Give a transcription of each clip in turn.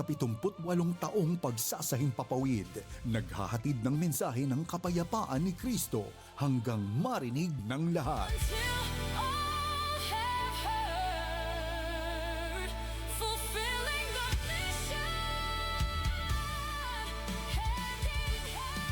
ika-78 taong pagsasahimpapawid, naghahatid ng mensahe ng kapayapaan ni Kristo hanggang marinig ng lahat. Till all have heard, fulfilling the mission, hand in hand.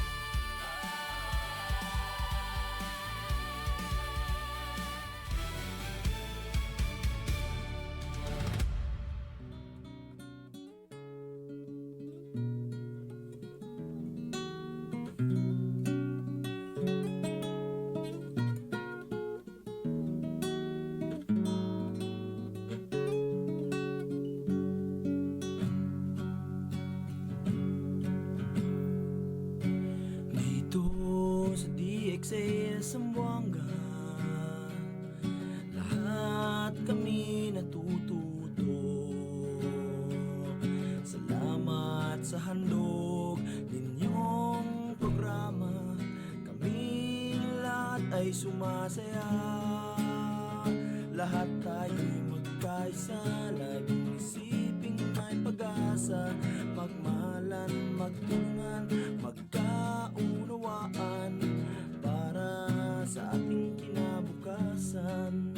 Dito sa DXA Zamboanga, lahat kami natututo. Salamat sa handog ninyong programa, kaming lahat ay sumasaya. Lahat tayo'y magkaisa, laging isiping may pag-asa. Magmahalan, magtulungan, magkaunawaan para sa ating kinabukasan.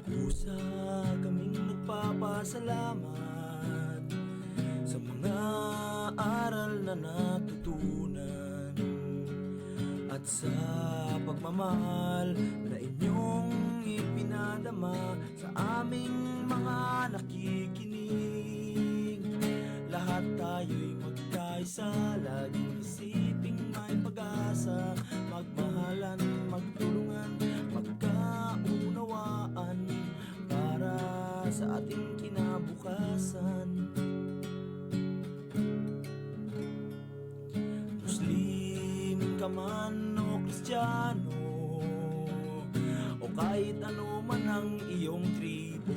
Kusa kaming nagpapasalamat sa mga aral na natutunan at sa pagmamahal na inyong ipinadama sa aming mga nakikinig. Lahat tayo'y magkaisa, laging isiping may pag-asa. Magmahalan, magtulungan, magkaunawaan para sa ating kinabukasan. Muslim ka man o Kristiyano, o kahit ano man ang iyong tribo,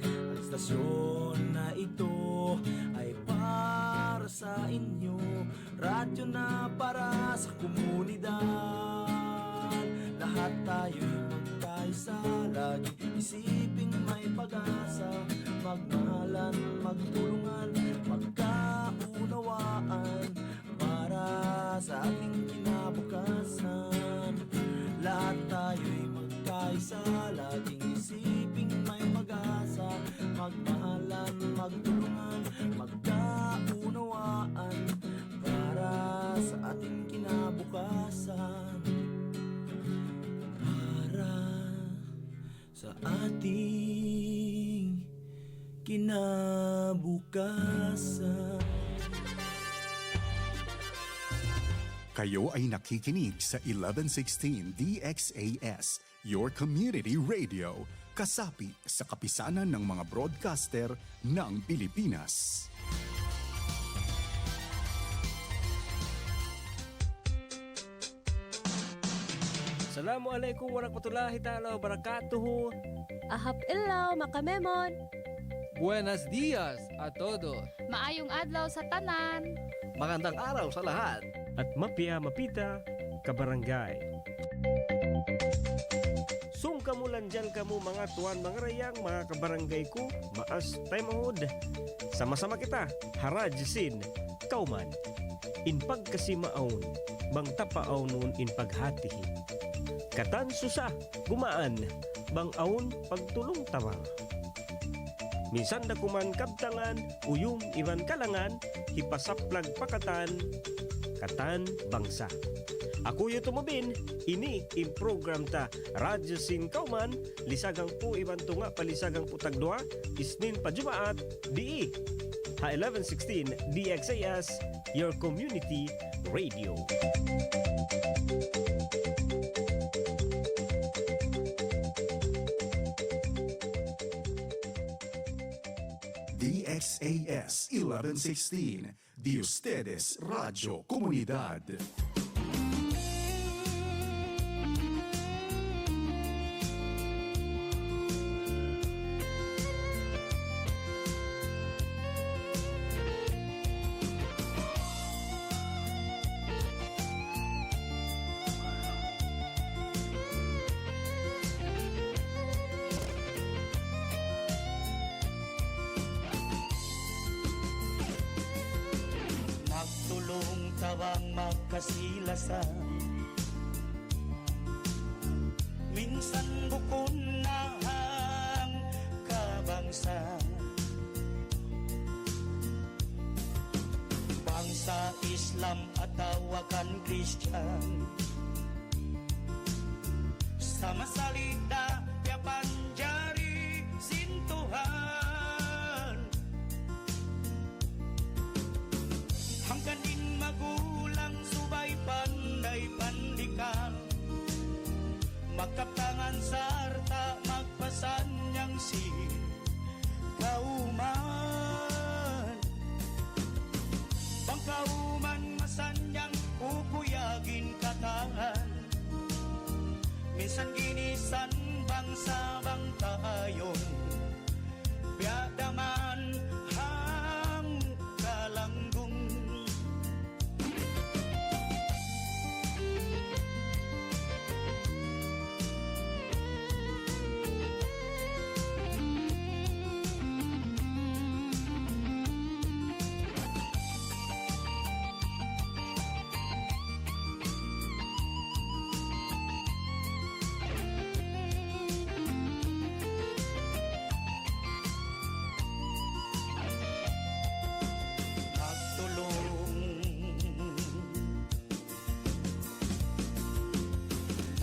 ang stasyon na ito ay para sa inyo. Radyo na para sa komunidad. Lahat tayo'y magkaisa, lagi isiping may pag-asa. Magmahalan, magtulungan, magkaunawaan para sa ating kinabukasan. Lahat tayo'y magkaisa, laging isiping may pag-asa. Magmahalan, magtulungan, magkaunawaan para sa ating kinabukasan. Para sa ating kinabukasan. Kayo ay nakikinig sa 1116 DXAS, your community radio, kasapi sa kapisanan ng mga broadcaster ng Pilipinas. Assalamualaikum warahmatullahi ta'ala wabarakatuh. Ahap ilaw, makamemon. Buenos dias a todos. Maayong adlaw sa tanan. Magandang araw sa lahat. At mapia mapita kabarangay. Sung kamulan dyan kamo mga tuwan, mga rayang, mga kabarangay ko. Maas tayo mahod. Sama-sama kita, harajsin, kauman. In pagkasimaon, bang tapaaw nun in paghatihi. Katan susa, gumaan, bang aun pagtulong tawa. Minsan na kuman kabtangan, uyum iwan kalangan, hipasaplag pakatan, katan bangsa. Ako yu tumubin, ini im program ta Radyo Sin Kauman, lisagang po iwan tunga palisagang po tagdua, isnin pa Jumaat, di ha 1116 DXAS, your community radio. DXAS 1116, de ustedes Radio Comunidad. magkasilasan. Minsan bukon na ang kabangsa, bangsa Islam at tawakan Christian. Sama salita ya panjari sintuhan, hangganin magulang subay pandai pandikan, magkaptangan sarta magpasan niyang si kauman. Bangkauman masanyang ukuyagin katangan, minsan ginisan bangsa bang tayon, biadaman hang kalanggung.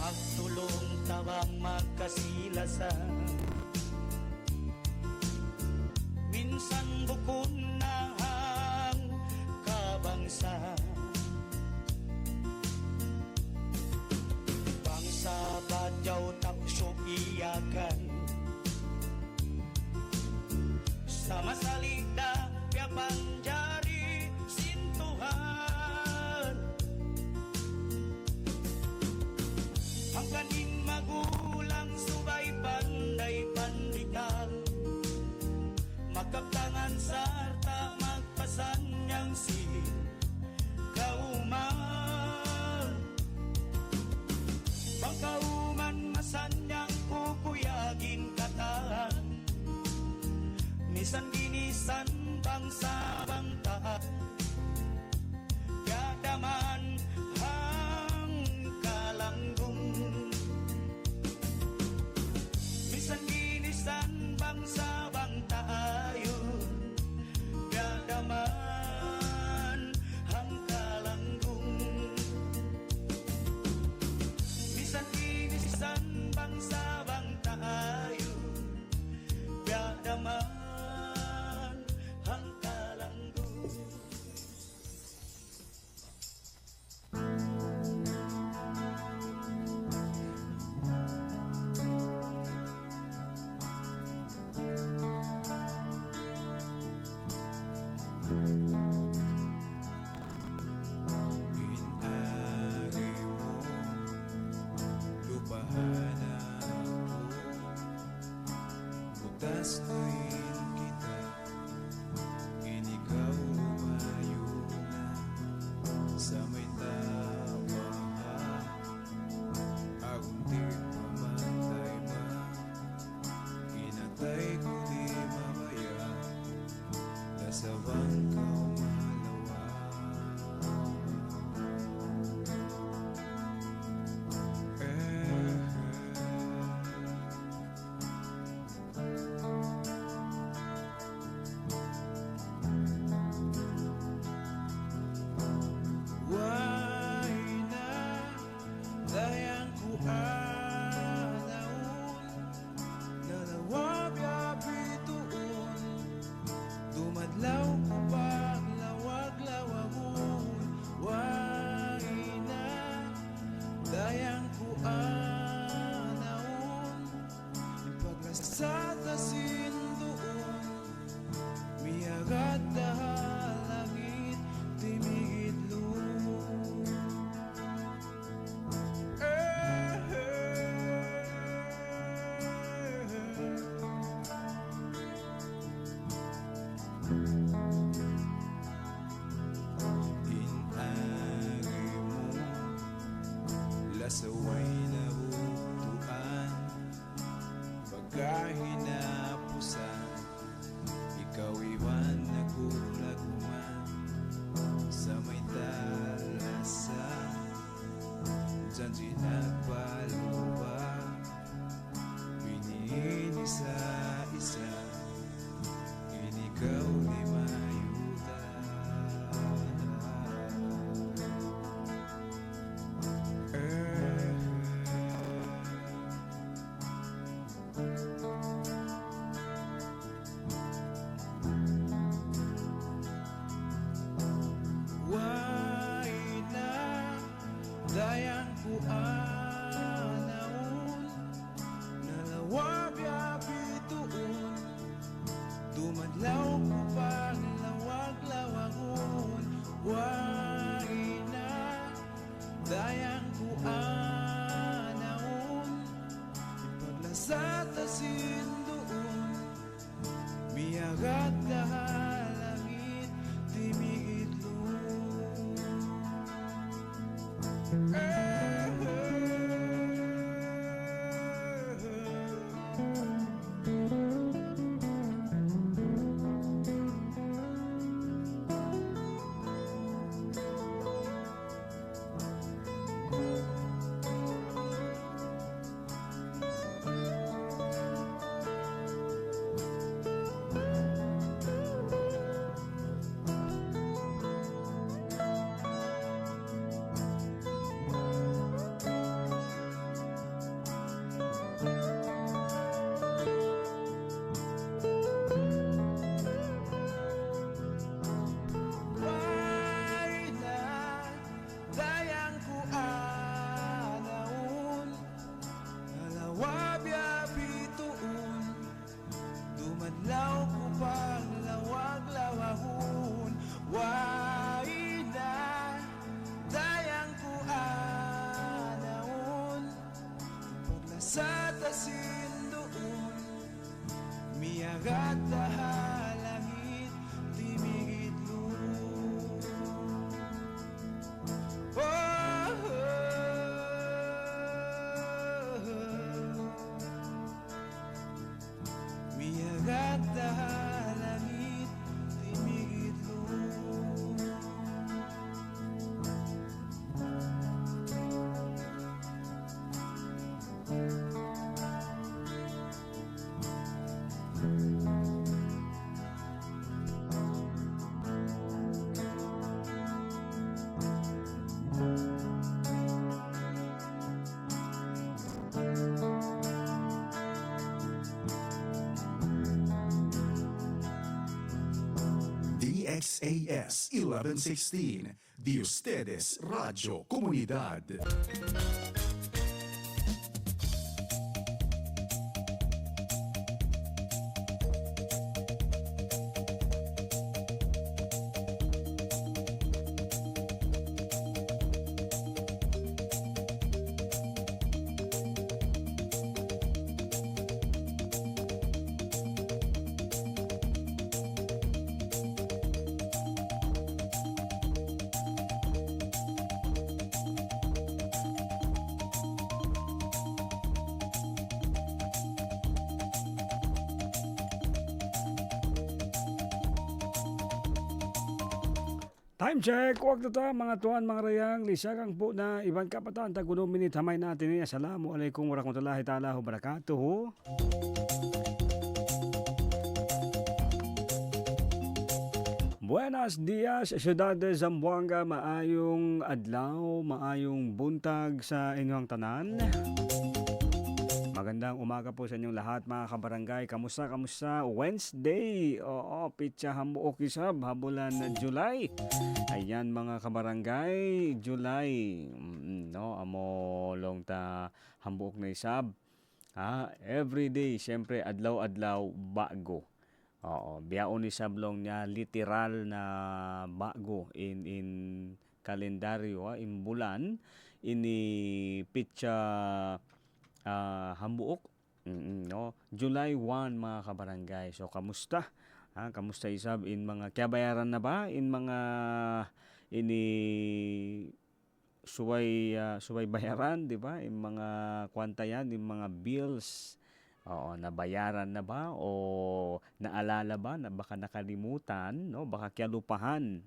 Magtulong tawang magkasilasan, minsan bukon na ang kabangsa, bangsa badyaw taksyo iyakan, sama salita ya panjari sintuhan, hangganin magulang subay pandai pandikan, magkaptangan sarta magpasan niyang si kauman. Bangkauman masanyang kukuyagin kataan, minsan ginisan bangsa bangta, yadaman hang kalanggung. Minsan ginisan bangsa bangta ayon, yadaman hang kalanggung. Minsan ginisan bangsa bangta ayon, yadaman hang kalanggung. Inari mo, lupahan ako, butas ngayon kita, inikaw lumayo na sa may tawahan, akong di pamatay ma, inatay ko di mamaya, nasa bangkaw malawa. Why na dayang ku anaon, nalawag apituon, dumadlaw ko paglawag-lawagon. Why na dayang ku anaon, ipaglasat asin doon, miagad dahal langit timigid lun. Inari mo, lasaway na utuan, pagkahinapusan, ikaw iwan nagulat man sa may talasan. isa-isa ikaw di mayuta. Why na dayang ku anaon nalawabya bituon dumadlaw ko pang lawag-lawangon. Why na dayang ku anaon ipaglasat asin doon miyagat langit timigit Dumadlaw ko pang lawag-lawahon. Why na dayang ko anaon paglasat asin doon miyagat langit timigit lun. Miyagat langit timigit lun. DXAS 1116, de ustedes Radio Comunidad. Time check, wag na ta mga tuan mga rayang lisagang po na ibang kapatan taguno minit hamay natin niya. Assalamualaikum warahmatullahi ta'ala wabarakatuh. Buenos dias, Ciudad de Zamboanga, maayong adlaw, maayong buntag sa inyong tanan. Magandang umaga po sa inyong lahat mga kabarangay. Kamusta? Wednesday. Oo, pitsa hambuok isab. Habulan na July. Ayan mga kabarangay. July. No, amo long ta hambuok na isab. Every day, syempre, adlaw-adlaw, bago. Oo, biyaon isab long niya literal na bago in kalendaryo, in bulan. Ini pitsa hambuok no July 1 mga kabarangay. So kamusta? Kamusta isab in mga kaya bayaran na ba in mga ini suway bayaran, di ba? In mga kwanta yan, in mga bills. Oo, nabayaran na ba o naalala ba na baka nakalimutan, no? Baka kialupahan.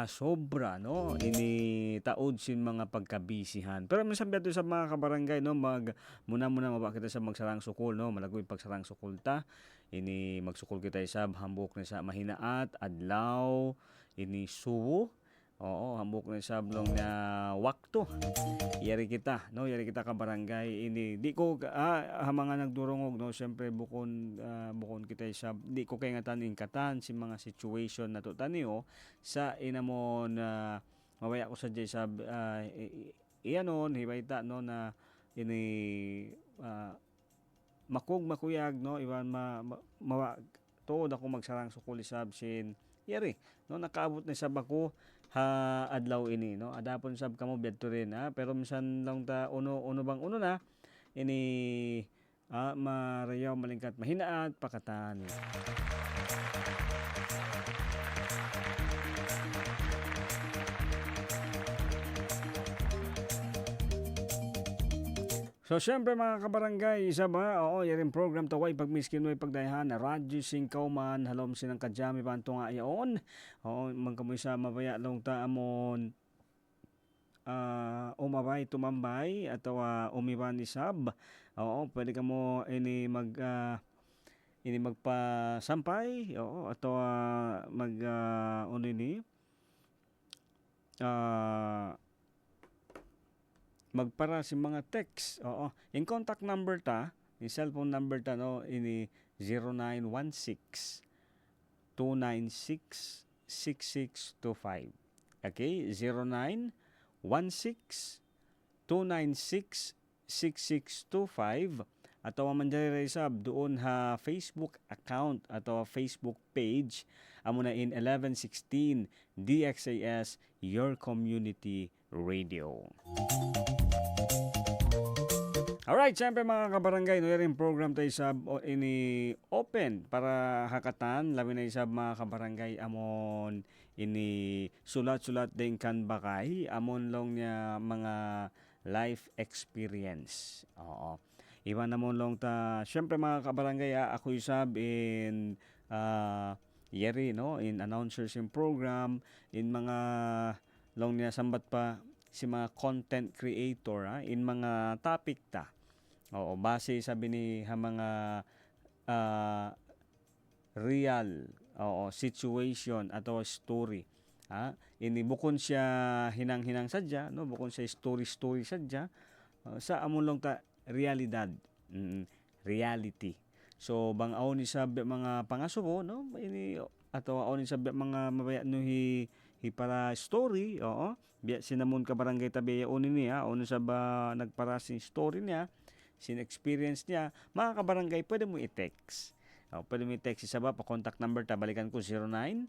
sobra no ini taod sin mga pagkabisihan. Pero minsan biadto sa mga kabarangay no muna maba kita sa magsarang sukol no malagoy pagsarang sukol ta ini magsukol kita isab hambok ni sa mahinaat adlaw ini suwo. Oo, hambok na sablong na wakto. Yari kita, no? Yari kita ka barangay ini. Di ko mga nagdurungog no, syempre bukon kita sa di ko kay ngatan ingkatan si mga situation na to taniyo sa inamon mabaya ko sa jay sa iyanon hibayta no na ini makuyag no iban to ako magsarang sukuli sab sin yari no nakaabot na sab ako adlaw ini no adapon sab kamo biadto rin pero minsan lang ta uno bang uno na ini marayaw malingkat mahinaat pakatan. So, syempre mga kabarangay, isa ba? Oo, yaring program taway pagmiskin mo pagdayahan na radyo sing kauman, halom sinang kadyami panto nga yaon. Oo, magkamoy sa mabaya long ta amon umabay tumambay atau umiban isab. Oo, pwede ka mo ini magpasampay, oo, atau magpara si mga text. Oo. Yung contact number ta, yung cellphone number ta no, ini 0916 296 6625. Okay? 0916 296 6625 atau man diri sab doon ha Facebook account atau Facebook page amo na in 1116 DXAS Your Community Radio. Alright, siyempre mga kabarangay, no yung program tayo sa ini open para hakatan, labi na isab mga kabarangay amon ini sulat-sulat din kan bakay, amon long niya mga life experience. Oo. Iba namon long ta, siyempre mga kabarangay, ako isab in yeri, no, in announcers in program, in mga long niya sambat pa si mga content creator in mga topic ta. Oo, base sabi ni mga real situation atau story. Ini bukon siya hinang-hinang sadya, no, bukon siya story sadya, sa amulong ta realidad, reality. So bang aon ni sa mga pangasubo, no, ini atau aon ni sa mga mabaya no para story, oo. Biya sinamon ka barangay tabi onin niya, ono sa ba nagpara sin story niya, sin experience niya, mga kabarangay pwede mo i-text. Pwede mo i-text sa ba pa contact number ta balikan ko 0916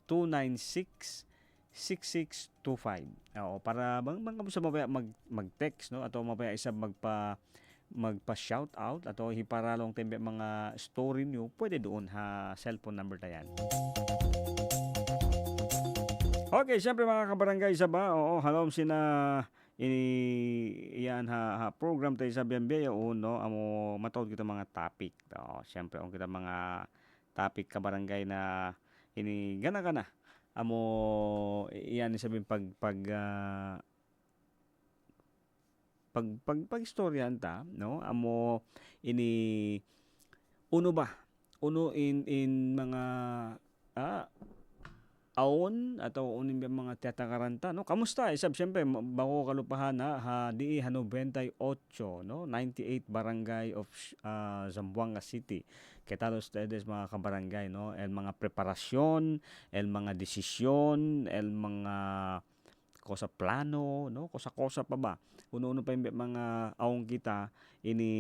296 6625. Para bang sa mabaya mag-text no atau mabaya isa magpa-shout out atau hiparalong tembe mga story niyo, pwede doon ha cellphone number ta yan. Okay, siyempre mga kabarangay sa ba, halom sina iyan ha program tayo sa BMB no amo matawag kita mga topic. Siyempre ang kita mga topic kabarangay na ini gana amo iyan sabihin pag istoryan ta no amo ini uno in mga aon atau unin mga tiyatakaranta no kamusta isab siyempre bago kalupahan ha di 98 no 98 barangay of Zamboanga City ketalos tedes mga kabarangay no el mga preparasyon el mga desisyon el mga kosa plano no kosa pa ba uno pa yung mga aong kita ini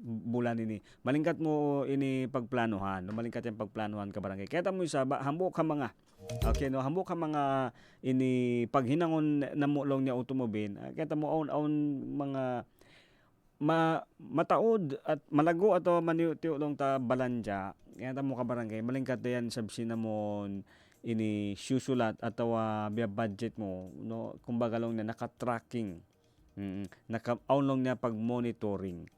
bulan ini malingkat mo ini pagplanuhan no malingkat yung pagplanuhan ka barangay kaya mo isa hambok ka mga okay no hambok ka mga ini paghinangon na mo long niya automobile kaya mo own mga mataod at malago ato maniutiyo long ta balanja kaya mo ka barangay malingkat yan sabsi na mo ini susulat atau biya budget mo no kumbaga long na naka-tracking naka-aunlong niya pag-monitoring.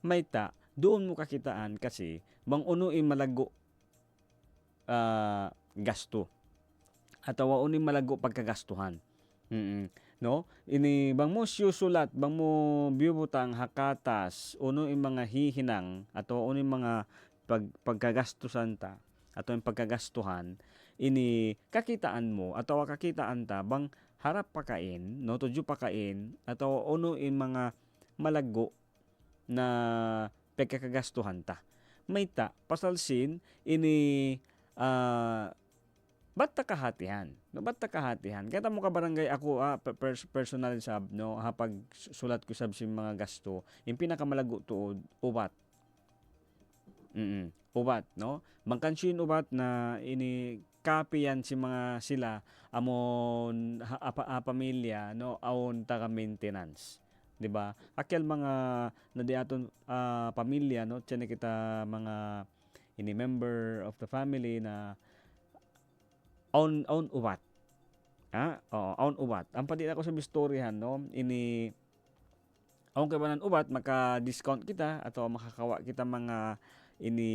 May doon mo kakitaan kasi bang unuin malago gasto atawa uning malago pagkagastuhan. No, ini bang mo siyusulat bang mo bibutang hakatas uno yung mga hihinang ato uno yung mga pagkagastusan ta ato yung pagkagastuhan ini kakitaan mo atawa kakitaan ta bang harap pakain no tudyo pakain atawa uno yung mga malago na pagkakagastuhan ta. May ta pasalsin ini ba't ta kahatihan? No, ba't ta kahatihan? Kaya mo ka barangay ako personal sab no hapag sulat ko sab si mga gasto. Yung pinakamalago tuod ubat. Ubat no. Mangkansyon ubat na ini kapiyan si mga sila amon pamilya no aon taga maintenance. 'Di ba? Akyal mga nadiaton pamilya no tiyan kita mga ini member of the family na on ubat. On ubat. Ang padi ako sa istoryahan no, ini on kay banan ubat maka-discount kita atau makakawa kita mga ini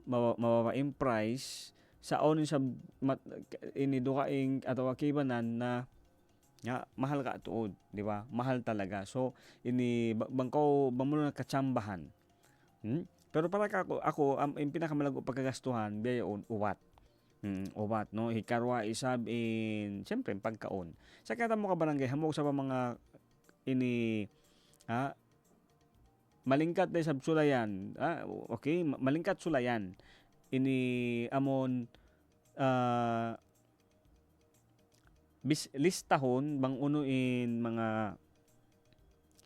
mababa in price sa on sa ini dukaing atau kibanan na mahal ka tuod, di ba? Mahal talaga. So ini bangko mo na katsambahan. Pero para ako ang pinakamalago pagkagastuhan biyaon ubat. Ubat no hikarwa isab in siyempre pagkaon sa kata mo ka barangay hamog sa mga ini malingkat na sab sulayan okay malingkat sulayan ini amon listahon bang unuin mga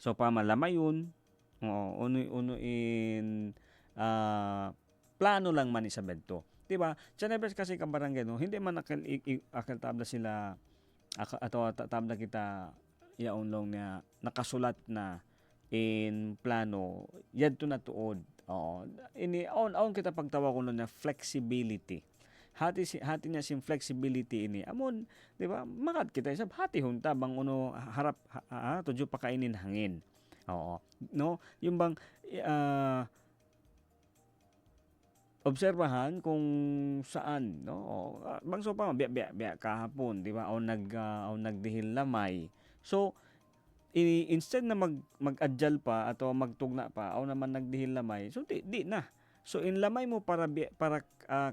sopa malamayon unuin plano lang man isabed to. Diba? Chanebes kasi ka barangay no, hindi man akal tabla sila atau tabla kita yaon long na nakasulat na in plano yadto na tuod. Ini on kita pagtawa ko na flexibility. Hati niya sim flexibility ini. Amon, di ba? Makat kita isab hati hunta bang uno harap tudyo pakainin hangin. No, yung bang obserbahan kung saan no bang so pa biya kahapon di ba o nagdihil lamay so instead na mag-adjal pa atau magtugna pa o naman nagdihil lamay so di na so in lamay mo para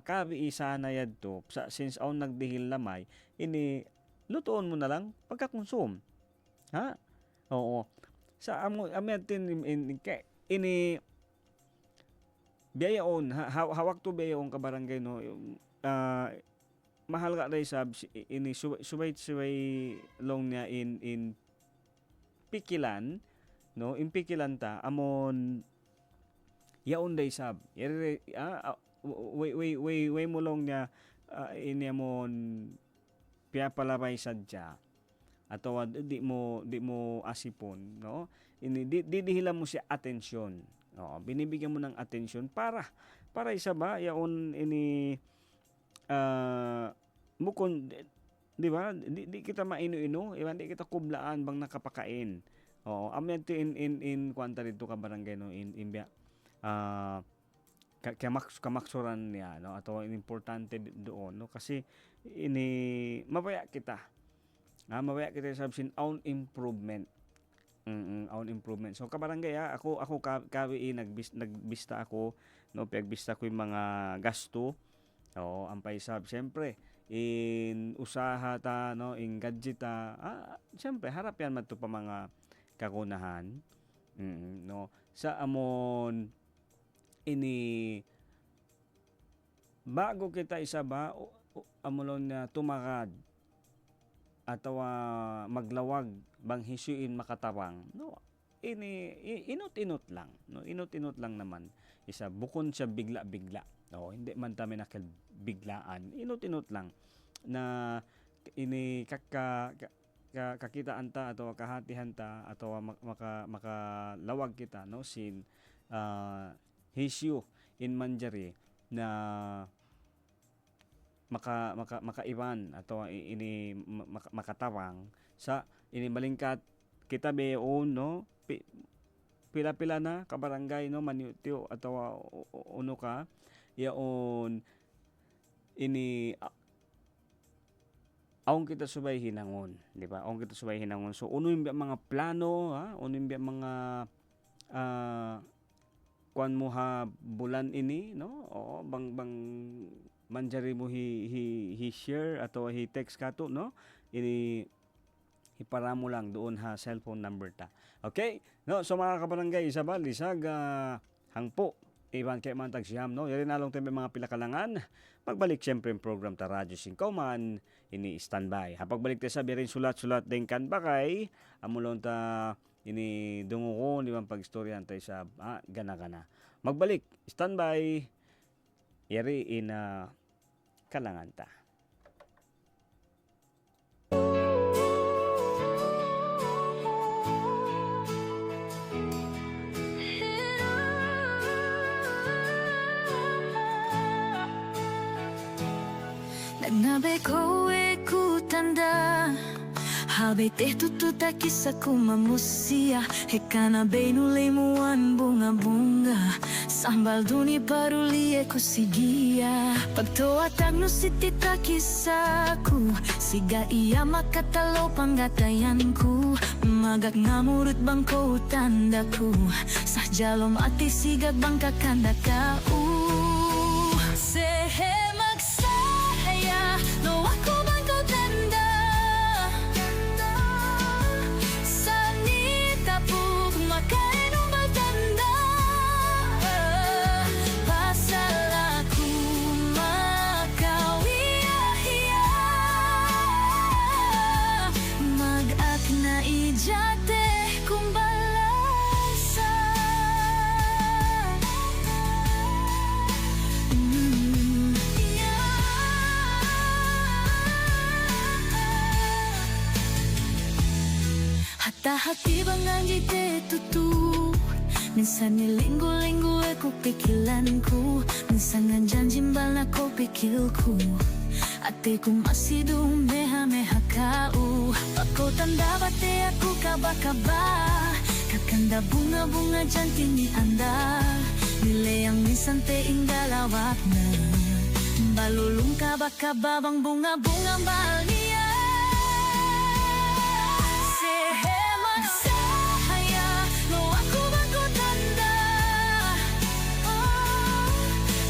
kabi isa na yadto since on nagdihil lamay ini lutoon mo na lang pagka-consume sa amin ini biyaon hawak to biyaon ka barangay no mahal ka ray sab ini subay long niya in pikilan no in pikilan ta amon yaon day sab way mo long niya ini amon piyapalabay sadya atau di mo asipon no ini dihilam mo siya atensyon. Binibigyan mo ng atensyon para isa ba yaon ini mukon di ba di kita maino-ino di kita kublaan bang nakapakain amen to in kwanta dito ka barangay no in kamaksuran niya no atau importante doon no kasi ini mabaya kita sabsin own improvement. Own improvement. So kabarangay ako kawi nagbista ako no pagbista ko yung mga gasto. Ampay sab syempre in usaha ta no in gadget ta. Syempre harap yan madto pa mga kakunahan. No sa amon ini bago kita isa ba amulon na tumakad atawa maglawag bang hisuin makatawang no ini inot-inot lang no inot-inot lang naman isa bukon siya bigla-bigla hindi man tami nakal biglaan inot-inot lang na ini kakitaan ta atau kahatihan ta atau makalawag kita no sin hisyu in manjari na makaiwan atau ini makatawang sa ini malingkat kita beon no pila-pila na kabarangay no maniutyo atau uno ka yaon ini aong kita subay hinangon, di ba? Aong kita subay hinangon. So uno yung mga plano, ha? Uno yung mga kuan mo ha bulan ini, no? O bang manjari mo hi share ato hi text kato, no? Ini ipara mo lang doon ha cellphone number ta. Okay? No, so mga kabarangay, isa ba lisag hangpo iban kay man tag siyam, no? Yari nalong tayo mga pilakalangan. Pagbalik siyempre yung program ta Radyo 5 man ini standby. Ha pagbalik tayo sabi rin sulat-sulat din kan bakay amulon ta ini dungo ko di man pagistoryan tayo sa gana-gana. Magbalik standby yari in kalangan ta. Nagnabe ko tanda Habay tututa kisa kumamusia Hekana benulay muan bunga-bunga Sambal duni parulie ko sigia Pagtoatag no sitita kisaku Siga iya makatalo panggatayanku Magak ngamurut bangko tandaku Sah jalom ati sigag bangka kanda kau Sehe magsaya no ako bangko tanda Sanita pug makain umatanda Pasal aku makawiya-hiya Mag-ak na ijate kung balasa Hati bang anjite tutu Minsan ni linggo-linggo ko pikilanku Minsan nga janjimbal na ko pikilku Ate ko masih dumeha-meha kau Ako tanda bate aku kaba-kaba Kakanda bunga-bunga janti ni anda Nilay ang minsan teing galawak na Balulong kaba-kaba bang bunga-bunga mahal niya Sehe magsahaya no ako bago tanda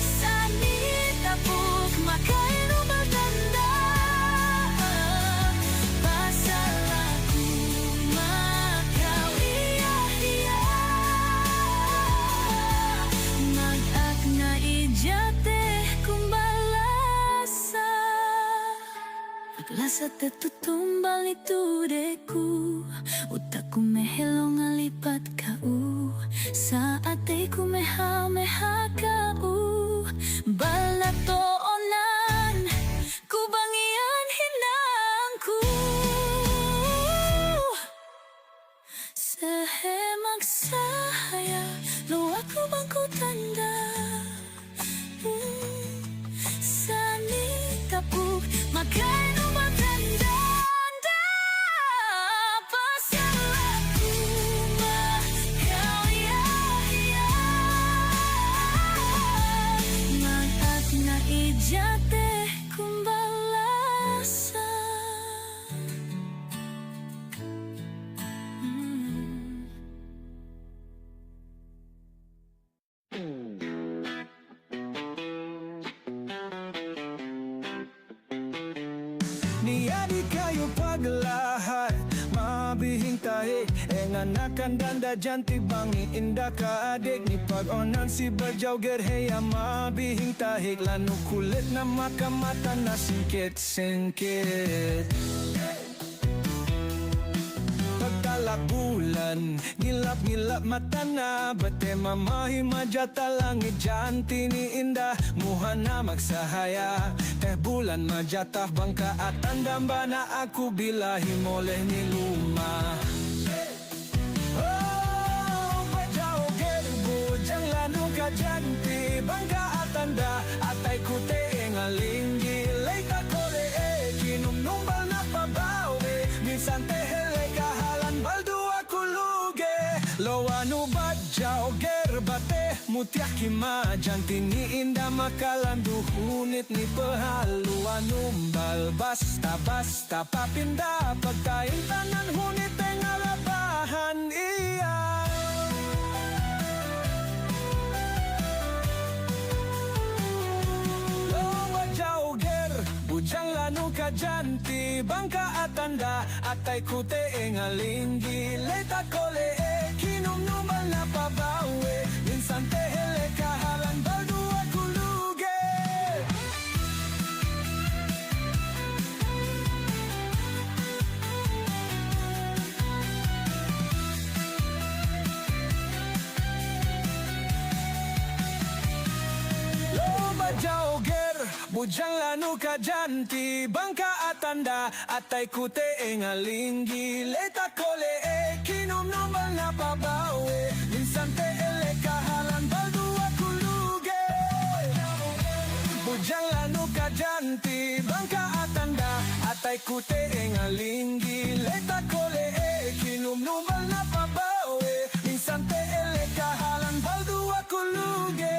Sanita pug makain umatanda Pasal aku makawiya-hiya Mag-ak na ijate kung balasa Lasa tetutumbal itu deku Utak ku mehelo ngalipat kau Saat ku meha-meha kau Balatoonan ku bangian hinangku Sehe magsahaya lo aku bangku tanda Sanita pug makain umatanda Pasal aku makawiya-hiya Mag-ak na ijate kung balasa Niya di kayo paglahat Mabihing tahi Enganakan danda janti bangi Inda ka adik Ni pag-onan si Bajaw gerheya Mabihing tahi Lanu kulit na makamata na singkit-singkit Pagtalak bulan Ngilap-ngilap mata na Bate mamahi majata langit janti ni indah Muha na magsahaya Teh bulan majatah bangka at andamba na aku bilahi moleh ni luma Oh, Bajaw gerbo Jang lanu ka janti Bangka at anda Atay kute ngalinggi Lay ka kole Kinum-numbal na pabawi Minsan tehele kahalan Baldo ako luge Lo anu Bajaw gerbo bate mutiak kimajan tiniinda makalanduhunit ni pahaluan umbal basta papinda pagkain tanan hunit ay ngalabahan iya. Lowa jauger bujang lanu kajanti bangka atanda atay kute engalinggi leta kole kinumnumal na pabawe minsan tehele kahalan baldua kuluge. Loba jauger bujang lanu kajanti bangka atanda atay kute engalinggi leta kole kinumnumal na pabawe minsan tehele kahalan baldua kuluge. Bujang lanu kajanti bangka atanda atay kute engalinggi leta kole kinumnumal na pabawe minsan tehele kahalan baldua kuluge.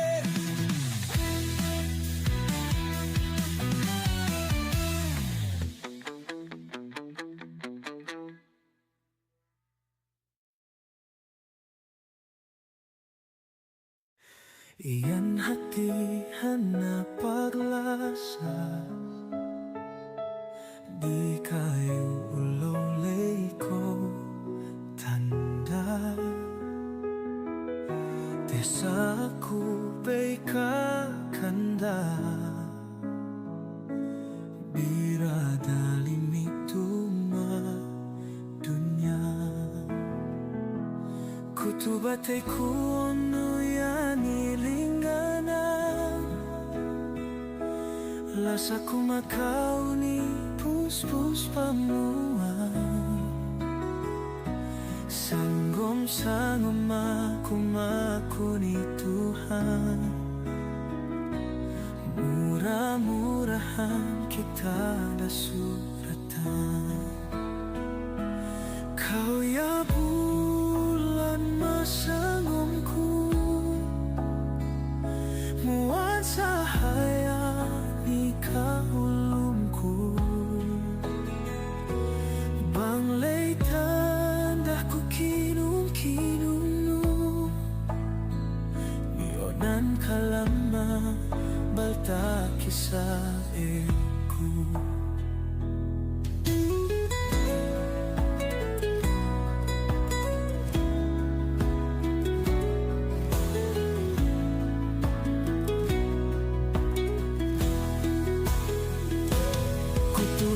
Iyan hatihan na paglasa di kayo ulolay ko tanda desa ku bay kakanda birada limituma dunya kutubate kuno yani lingana lasa kumakau ni pus pamuan sanggom aku ni Tuhan murah-murahan kita dah suratan kau ya bulan masangomku muat sahaya ni kaulumku banglay tanda ku kinum no yonan kalama balta kisah ku.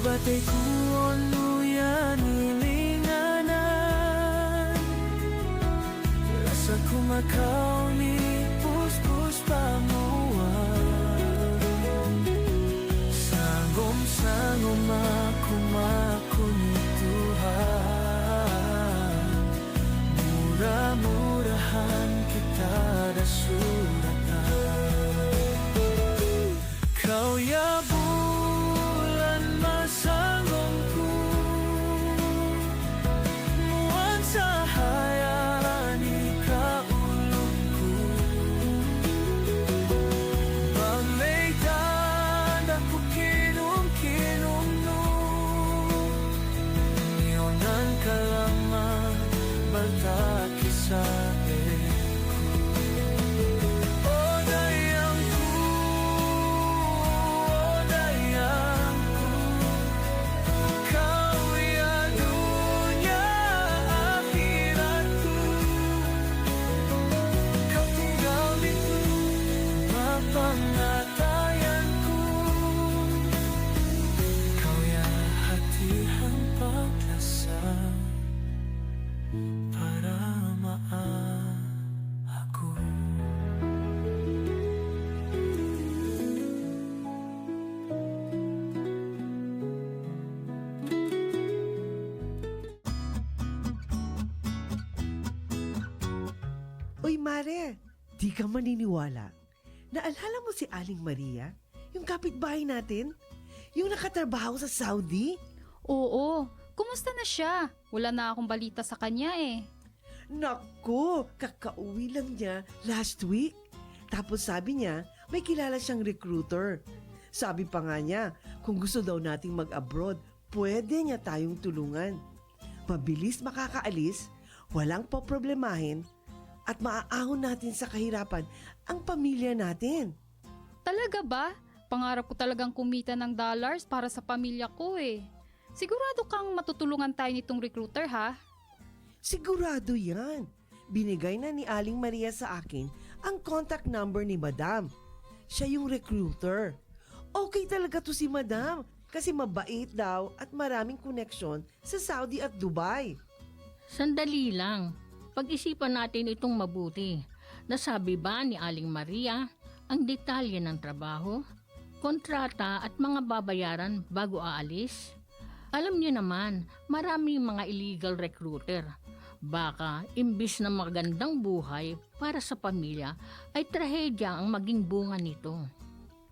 Bate ku onu yan ilinganan rasa ku makau ni pus pamuan sanggom aku ni Tuhan murah-murahan kita dah suratan kau ya sanggomku muat sahaya ni kaulumku banglay tanda ku kinum no yonan kalama balta kisah Uy, Mare, di ka maniniwala. Naalala mo si Aling Maria? Yung kapitbahay natin? Yung nakatrabaho sa Saudi? Oo, kumusta na siya? Wala na akong balita sa kanya eh. Naku, kakauwi lang niya last week. Tapos sabi niya, may kilala siyang recruiter. Sabi pa nga niya, kung gusto daw nating mag-abroad, pwede niya tayong tulungan. Mabilis makakaalis, walang poproblemahin, at maaahon natin sa kahirapan ang pamilya natin. Talaga ba? Pangarap ko talagang kumita ng dollars para sa pamilya ko eh. Sigurado kang matutulungan tayo nitong recruiter ha? Sigurado yan. Binigay na ni Aling Maria sa akin ang contact number ni Madam. Siya yung recruiter. Okay talaga to si Madam kasi mabait daw at maraming koneksyon sa Saudi at Dubai. Sandali lang. Pag-isipan natin itong mabuti. Nasabi ba ni Aling Maria ang detalye ng trabaho, kontrata at mga babayaran bago aalis? Alam niyo naman, maraming mga illegal recruiter. Baka, imbis na magandang buhay para sa pamilya, ay trahedya ang maging bunga nito.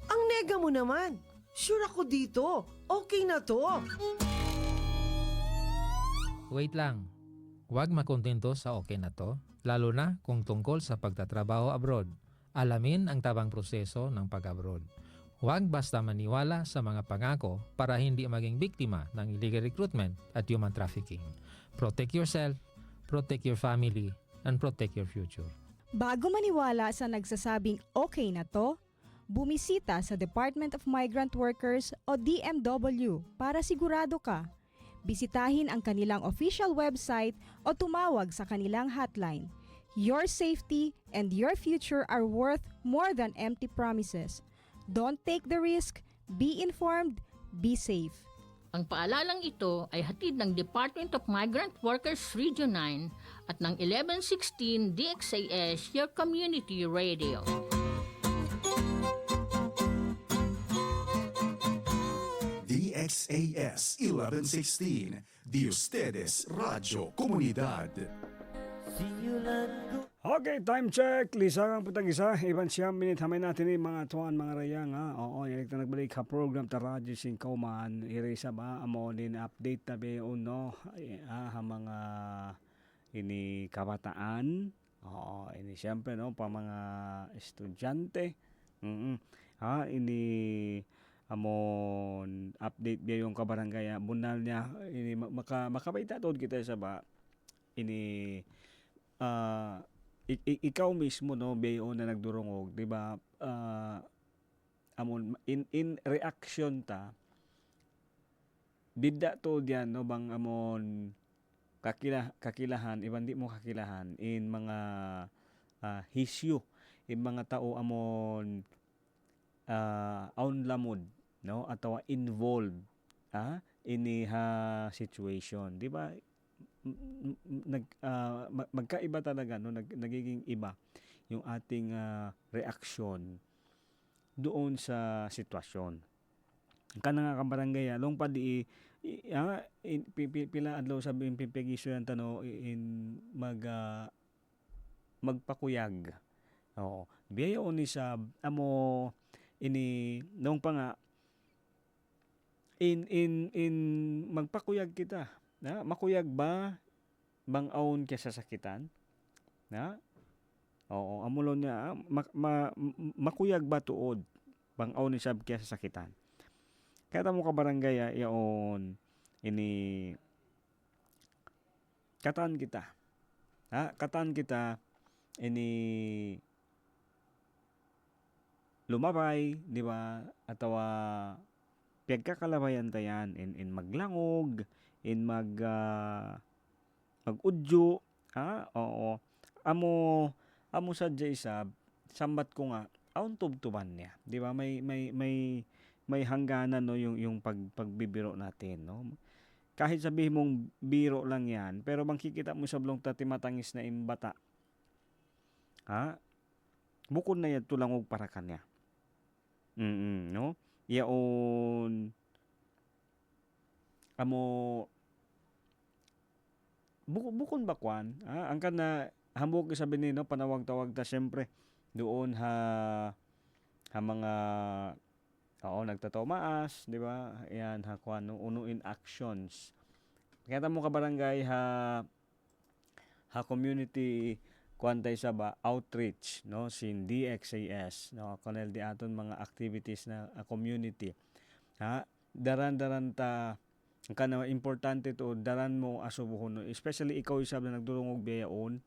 Ang nega mo naman. Sure ako dito. Okay na to. Wait lang. Huwag makontento sa okay na to, lalo na kung tungkol sa pagtatrabaho abroad. Alamin ang tabang proseso ng pag-abroad. Huwag basta maniwala sa mga pangako para hindi maging biktima ng illegal recruitment at human trafficking. Protect yourself, protect your family, and protect your future. Bago maniwala sa nagsasabing okay na to, bumisita sa Department of Migrant Workers o DMW para sigurado ka. Bisitahin ang kanilang official website o tumawag sa kanilang hotline. Your safety and your future are worth more than empty promises. Don't take the risk. Be informed. Be safe. Ang paalalang ito ay hatid ng Department of Migrant Workers Region 9 at ng 1116 DXAS, your community radio. DXAS 1116, de ustedes Radio Comunidad. Okay, time check. Lisa ang putang isa. Iban siyam minute. Hamay natin mga tuwan, mga rayang. Oo, yung na nagbalik ka program ta radyo sing kauman. Irisa ba? Amonin update tabi uno. Mga ini kabataan. Oo, ini siyempre no, pa mga estudyante. Ini amon update biya yung kabarangay. Bunal niya. Ini makabaita tod kita sa ba. Ini ikaw mismo no bayo na nagdurungog, di ba? Amon in reaction ta didda to diyan no bang amon kakilahan iban di mo kakilahan in mga issue in mga tao amon aun lamod no atawa involved ini situation, di ba? Magkaiba talaga no nagiging iba yung ating reaksyon doon sa sitwasyon kana nga kabarangay long pa di pila adlaw sabi yung pipigiso yan tano in magpakuyag biya ni sa amo ini nung pa nga in magpakuyag kita makuyag ba bang aon kaya sasakitan? Oo, amulon niya, makuyag ba tuod bang aon ni sab kaya sasakitan? Kaya mo ka barangay yaon ini kataan kita. Kataan kita ini lumabay, di ba? Atawa pagkakalabayan tayan in maglangog, in mag-udyo, oo. Amo sadya isa, sambat ko nga, aun tubtuban niya. Di ba? May hangganan no yung pagbibiro natin, no? Kahit sabihin mong biro lang yan, pero bang kikita mo sa blong tati matangis na imbata. Bukod na yan tulangog para kanya. No? Yaon amo bukon bakwan ang kana hambog sabi ni no panawag-tawag ta syempre doon mga nagtatomaas, di ba? Ayan kwan no uno in actions. Kaya mo ka barangay community kuantay sa ba outreach no sin DXAS no kanel di aton mga activities na community daran ta ang kana importante to daran mo asubuhon no? Especially ikaw isab na nagdurong og biyaon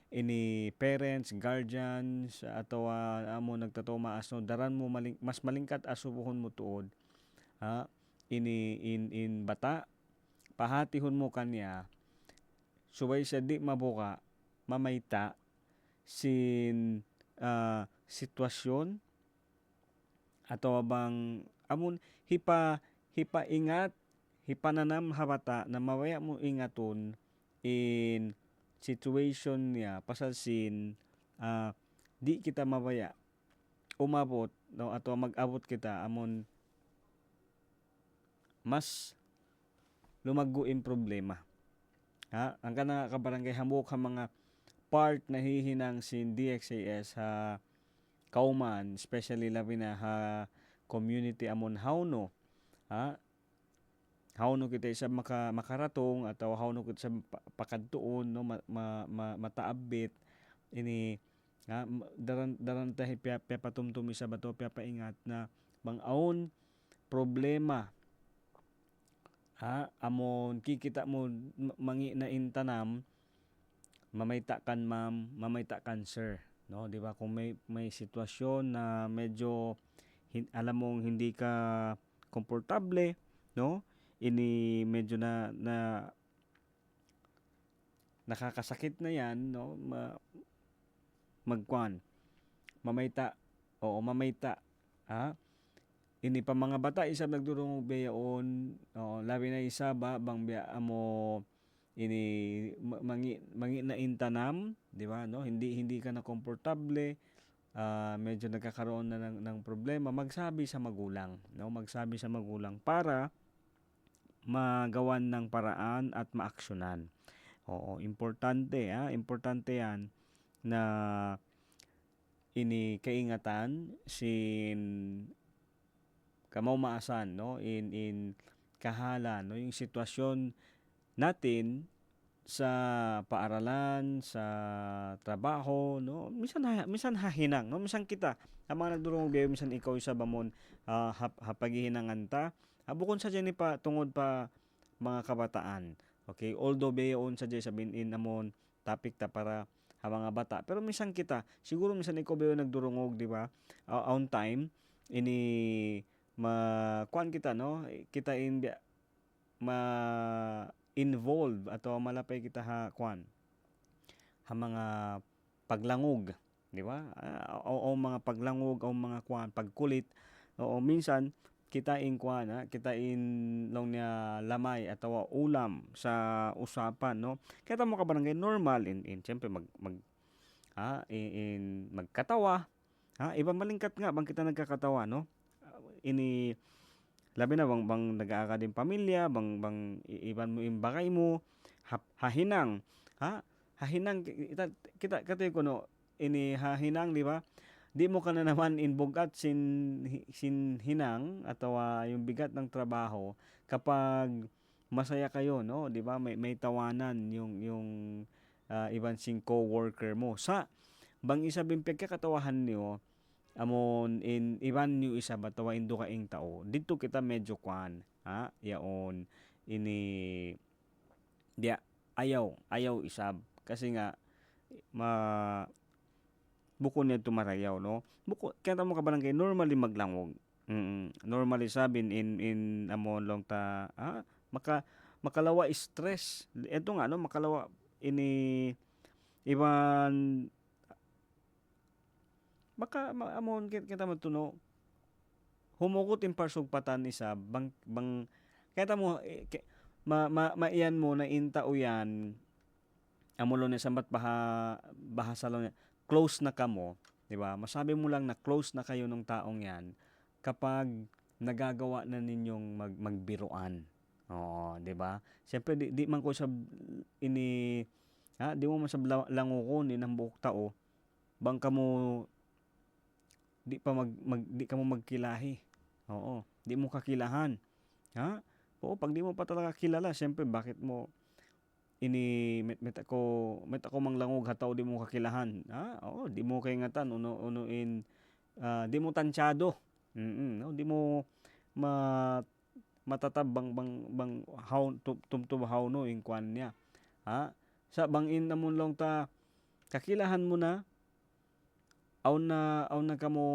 ini parents guardians ato amo nagtataw maas no daran mo mas malingkat asubuhon mo tuod ini in bata pahatihon mo kanya subay siya di mabuka mamayta sin sitwasyon ato bang amon hipaingat hipananam habata na mawaya mo ingaton in situation niya pasal sin di kita mawaya umabot no ato mag-abot kita amon mas lumaggo in problema ang kana kabarangay hamok ang mga part na hihinang sin DXAS kauman especially labi na community amon hawno hawno kita sa makaratong atau hawno kita sa pakadtuon no mataabit ini daran tahi patumtumi sa bato paingat na bang-aon problema amon kikita mo mangi na intanam mamayta kan ma'am mamayta kan sir no di ba kung may sitwasyon na medyo alam mong hindi ka komportable no ini medyo na nakakasakit na yan no mamayta ini pa mga bata isab nagdurong og beyaon labi na isa ba bang biya amo ini mangi na intanam di ba no hindi ka na komportable medyo nagkakaroon na ng problema magsabi sa magulang para magawan ng paraan at maaksyonan importante yan na ini kaingatan sin kamaumasan no in kahala no yung sitwasyon natin sa paaralan sa trabaho no minsan hahinang no minsan kita ang mga nagdurong biyayo minsan ikaw isa bamon paghihinangan ta bukod sa dyan pa tungod pa mga kabataan okay although biyayon sa dyan sabihin amon topic ta para mga bata pero minsan kita siguro minsan ikaw biyayo nagdurungog di ba on time ini kuan kita no kita involve ato malapay kita kuan mga paglangog di ba o mga paglangog o mga kuan pagkulit minsan kita kuan kita long niya lamay ato ulam sa usapan no kaya mo kabarangay normal in syempre magkatawa iba malingkat nga bang kita nagkakatawa no ini labi na bang nag-aaka din pamilya bang iban mo imbakay mo hahinang kita katay ko no ini hahinang di ba di mo ka na naman inbugat sin hinang atau yung bigat ng trabaho kapag masaya kayo no di ba may tawanan yung iban sing co-worker mo sa bang isa bimpeg kakatawahan niyo amon in iban new isa batawa indo ka ing tao dito kita medyo kwan yaon ini dia ayaw isab kasi nga buko niya tumarayaw no buko kaya mo ka barangay normally maglangog normally sabin in amon long ta makalawa stress eto nga no makalawa ini iban amon kita matuno humugot in parsog patan isa bang kita mo maiyan mo na inta uyan amulo ni sambat bahasa lang close na kamo di ba masabi mo lang na close na kayo ng taong yan kapag nagagawa na ninyong magbiruan di ba syempre di man ko sa ini di mo man sa langukon ng buok tao bang kamo di ka mo magkilahi di mo kakilahan pag di mo pa talaga kilala syempre bakit mo met ako manglangog hataw di mo kakilahan. Oo, di mo kay ngatan unuin di mo tansyado. No, di mo matatab bang how tumtubahaw no in kwan niya. Sa bangin namon long ta kakilahan mo na aw na kamo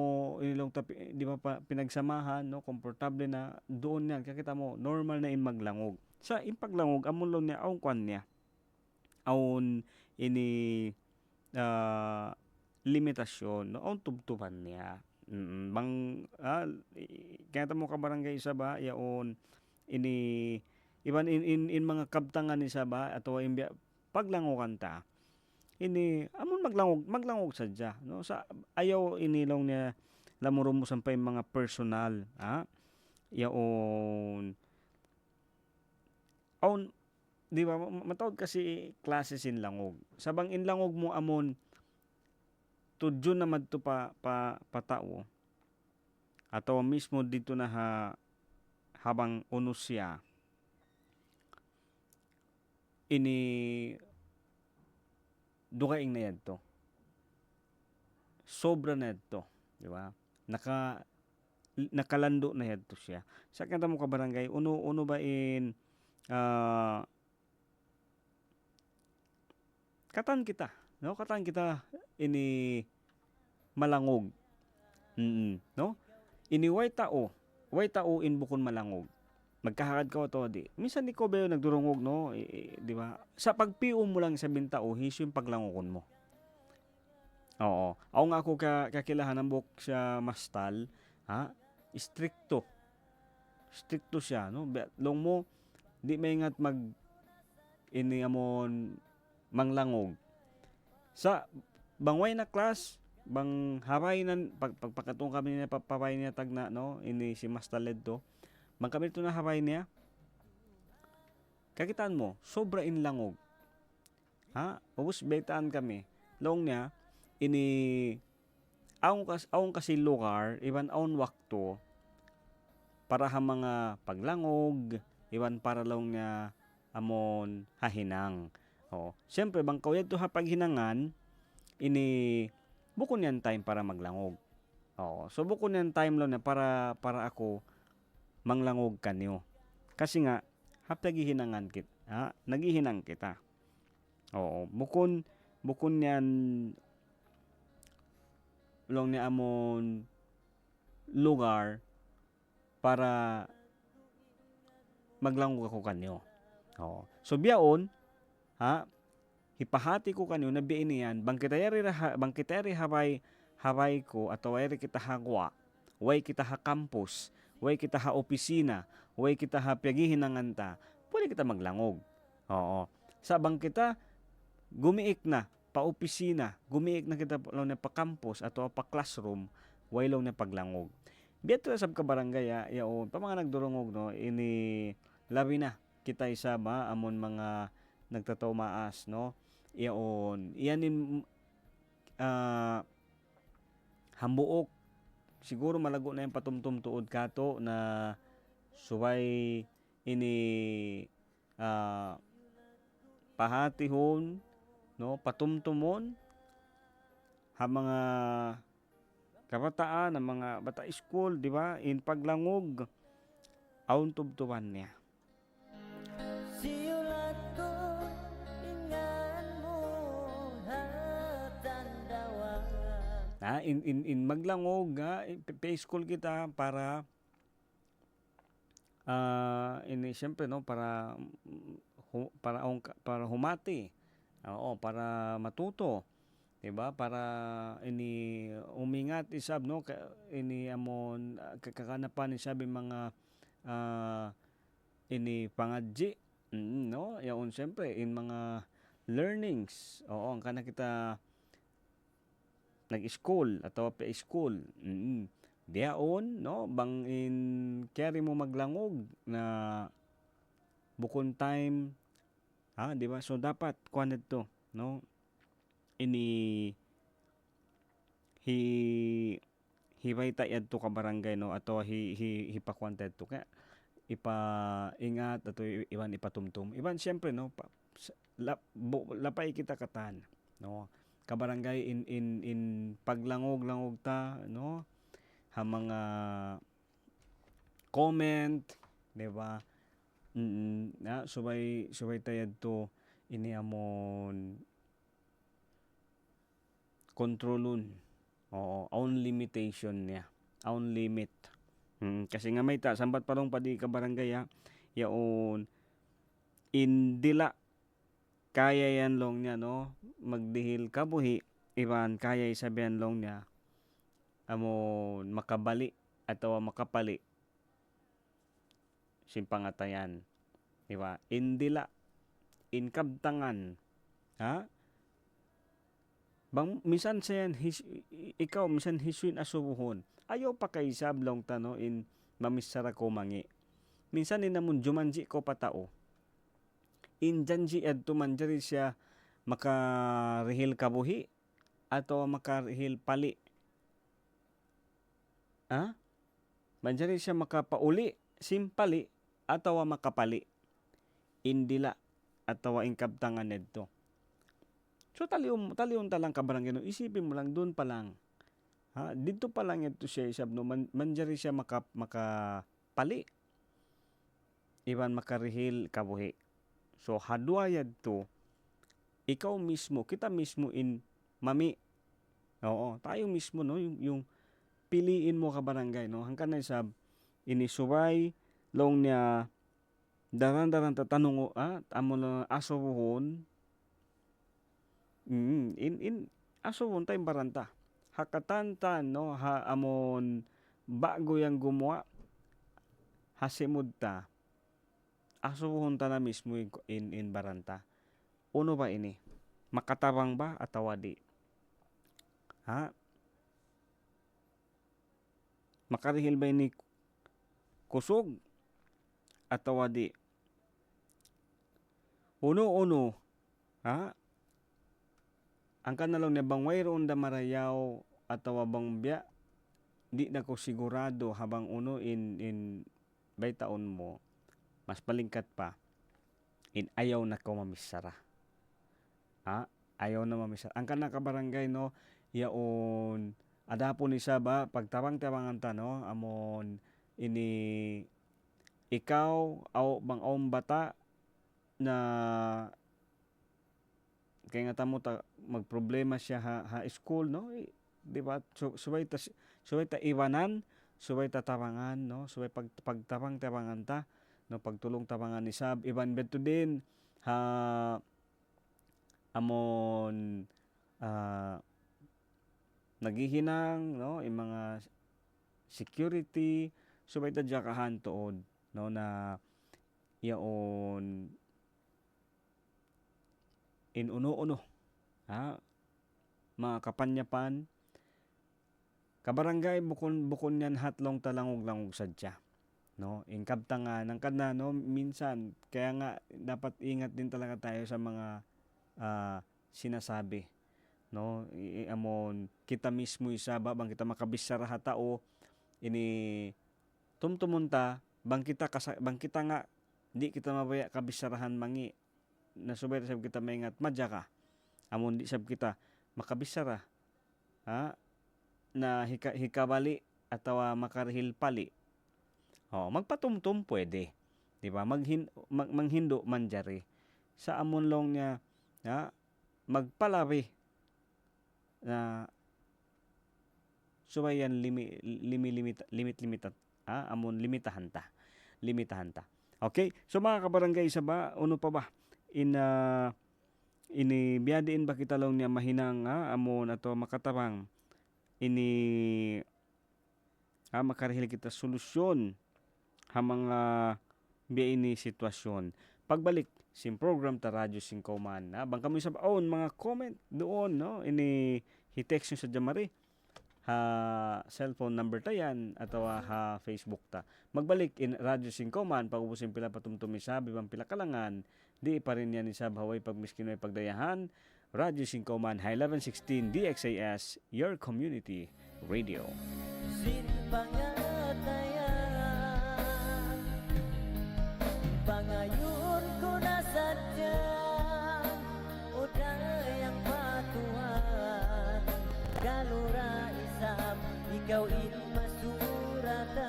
inilong di ba pinagsamahan no, komportable na doon yan kakita mo normal na in maglangog. Sa impaglango amon lang niya aw kwan niya. Awn ini limitasyon no, aw tubtuban niya. Kaya mo ka barangay isa ba yaon ini iban in mga kabtangan ni sa ba ato paglangokan ta ini amon maglangog sadya no, sa ayaw inilong niya lamurom mo sampay mga personal yaon di ba matawag kasi klase sin langog sabang inlangog mo amon tudyo na madto patao ato mismo dito na habang unos siya ini dukaing na yadto. Sobra na yadto, di ba? Nakalando na yadto siya. Sa kanta mo ka barangay, uno ba in katan kita, no? Katan kita ini malangog. No? Ini way tao in bukon malangog. Magkahakad ka to di. Minsan di ko ba yung nagdurungog no, di ba? Sa pagpiu mo lang sa bintao, hiso yung paglangogon mo. Oo. Ako nga ako kakilahan ng buhok sa mastal, stricto siya no. Long mo di maingat ini amon manglangog. Sa bangway na class, bang haray nan pagpakatong kami na papapay niya tagna no, ini si mastaled to. Magkamit na haray niya. Kakitaan mo, sobra in langog. Ubus betaan kami. Long niya, ini aong kasi lugar, iban aon wakto, para ha mga paglangog, iban para lang niya amon hahinang. Siyempre, bang kawad to ha paghinangan, ini bukon yan time para maglangog. So bukon yan time lang na para ako manglangog kanyo. Kasi nga, nagihinangan kita. Nagihinang kita. Bukon yan long ni amon lugar para maglangog ako kanyo. So biyaon, hipahati ko kanyo na biyain niyan, bang kitayari habay ko atau ayari kita hagwa, way kita ha campus, way kita ha opisina, way kita ha piyagihinangan ta, pwede kita maglangog. Sa bang kita gumiik na pa opisina, gumiik na kita lang na pa campus atau pa classroom, way lang na paglangog. Biyat na sab ka barangay yaon, pa mga nagdurungog no, ini labi na kita isa ba amon mga nagtataw-maas no, yaon iyanin hambuok siguro malago na yung patumtum tuod kato na suway ini pahatihon no, patumtumon ha mga kabataan, ang mga bata school, di ba, in paglangog aun tubtuban niya. Siulat ko ingan mo hatandawa. In maglangog pa-school kita para ini siyempre no, para humati. Para matuto. Diba? Para ini umingat isab no, ini amon kakanapan isab mga ini pangadji no, yaon siyempre in mga learnings. Ang kana kita nag-school atau pa-school. Diyaon no, bang in carry mo maglangog na bukon time di ba? So dapat kuan to no, ini hiway tayad to ka barangay no, ato hipakwantad to kaya ipaingat ato iban ipatumtum iban siyempre no, lapay kita katan, no? Kabarangay in paglangog ta, no? Ha mga comment, di ba? Subay tayad to ini amon kontrolun. Oo, own limitation niya. Own limit. Kasi nga may sambat palong padi kabarangay ha. Yaon indila kaya yan long niya, no? Magdihil kabuhi, iban kaya isabihan long niya amon makabali atawa makapali simpangatayan, di ba? Indila inkabtangan, ha? Bang misan sayan ikaw misan hisuin asubuhon ayaw pa kay sablong tano in mamisara ko mangi minsan ni namun jumanji ko patao in janji ad tumanjari siya makarihil kabuhi atau makarihil pali, ha? Manjari siya makapauli simpali atau makapali indila atau inkabtangan nedto. So taliyon talang kabarangay, no? Isipin mo lang doon pa lang. Ha? Dito pa lang ito siya isab, no? Manjari siya makapali. Iban makarihil kabuhi. So hadwayad to ikaw mismo, kita mismo in mami. Oo, tayo mismo, no? Yung piliin mo kabarangay, no? Hangkan na isab inisubay long niya daran tatanong amo na asubuhon. In asubuhon tayong baranta. Hakatantan, no? Ha amon bago yang gumawa hasimud ta. Asubuhon ta na mismo in baranta. Uno ba ini? Makatabang ba atawa di? Ha? Makarihil ba ini kusog atawa di? Uno, ha? Ang kanalong niya bang wayroon da marayaw atawa bang biya di na ko sigurado habang uno in bay taon mo mas palingkat pa in ayaw na ko mamisara. Ha? Ayaw na mamisara. Ang kana kabarangay, no? Yaon adapon isa ba pagtabang-tabangan ta, no? Amon ini ikaw aw bang om bata na kaya nga tamo ta magproblema siya ha school, no? Di ba? Subay ta iwanan, subay ta tabangan, no? Subay pagtabang-tabangan ta, no? Pagtulong tabangan ni sab iban beto din ha amon naghihinang, no? Yung mga security, subay ta jakahan tuod, no? Na yaon in uno-uno, ha? Mga kapanyapan kabarangay bukon yan hatlong talangog-langog sadya, no? Inkabtangan ng kada, no? Minsan kaya nga dapat ingat din talaga tayo sa mga sinasabi, no? Amon kita mismo isaba bang kita makabisara hatao ini tumtumunta bang kita nga di kita mabaya kabisarahan mangi nasubay sab kita maingat madya ka amon di sab kita makabisara, ha? Na hikabali atawa makarihil pali, magpatumtum pwede, di ba? Manghindo manjari sa amon long niya, ha? Magpalabi na subayan limit amon limitahan ta. Okay, so mga kabarangay, isa ba uno pa ba ini biyadiin ba kita lang niya mahinang amon ato makatabang ini makarihil kita solusyon ha mga biya ini sitwasyon. Pagbalik sim program ta Radyo Singkauman, bang kami sa mga comment doon, no? Ini hi-text nyo sa Jamari ha cellphone number ta yan ataw ha Facebook ta. Magbalik in Radyo Singkauman pag-ubusin pila patumtumi sabi bang pila kalangan di pa rin yan isab haway pagmiskinoy pagdayahan. Radyo Singkauman High 1116 DXAS, your community radio. Pangayon ko na sadya ikaw masurata.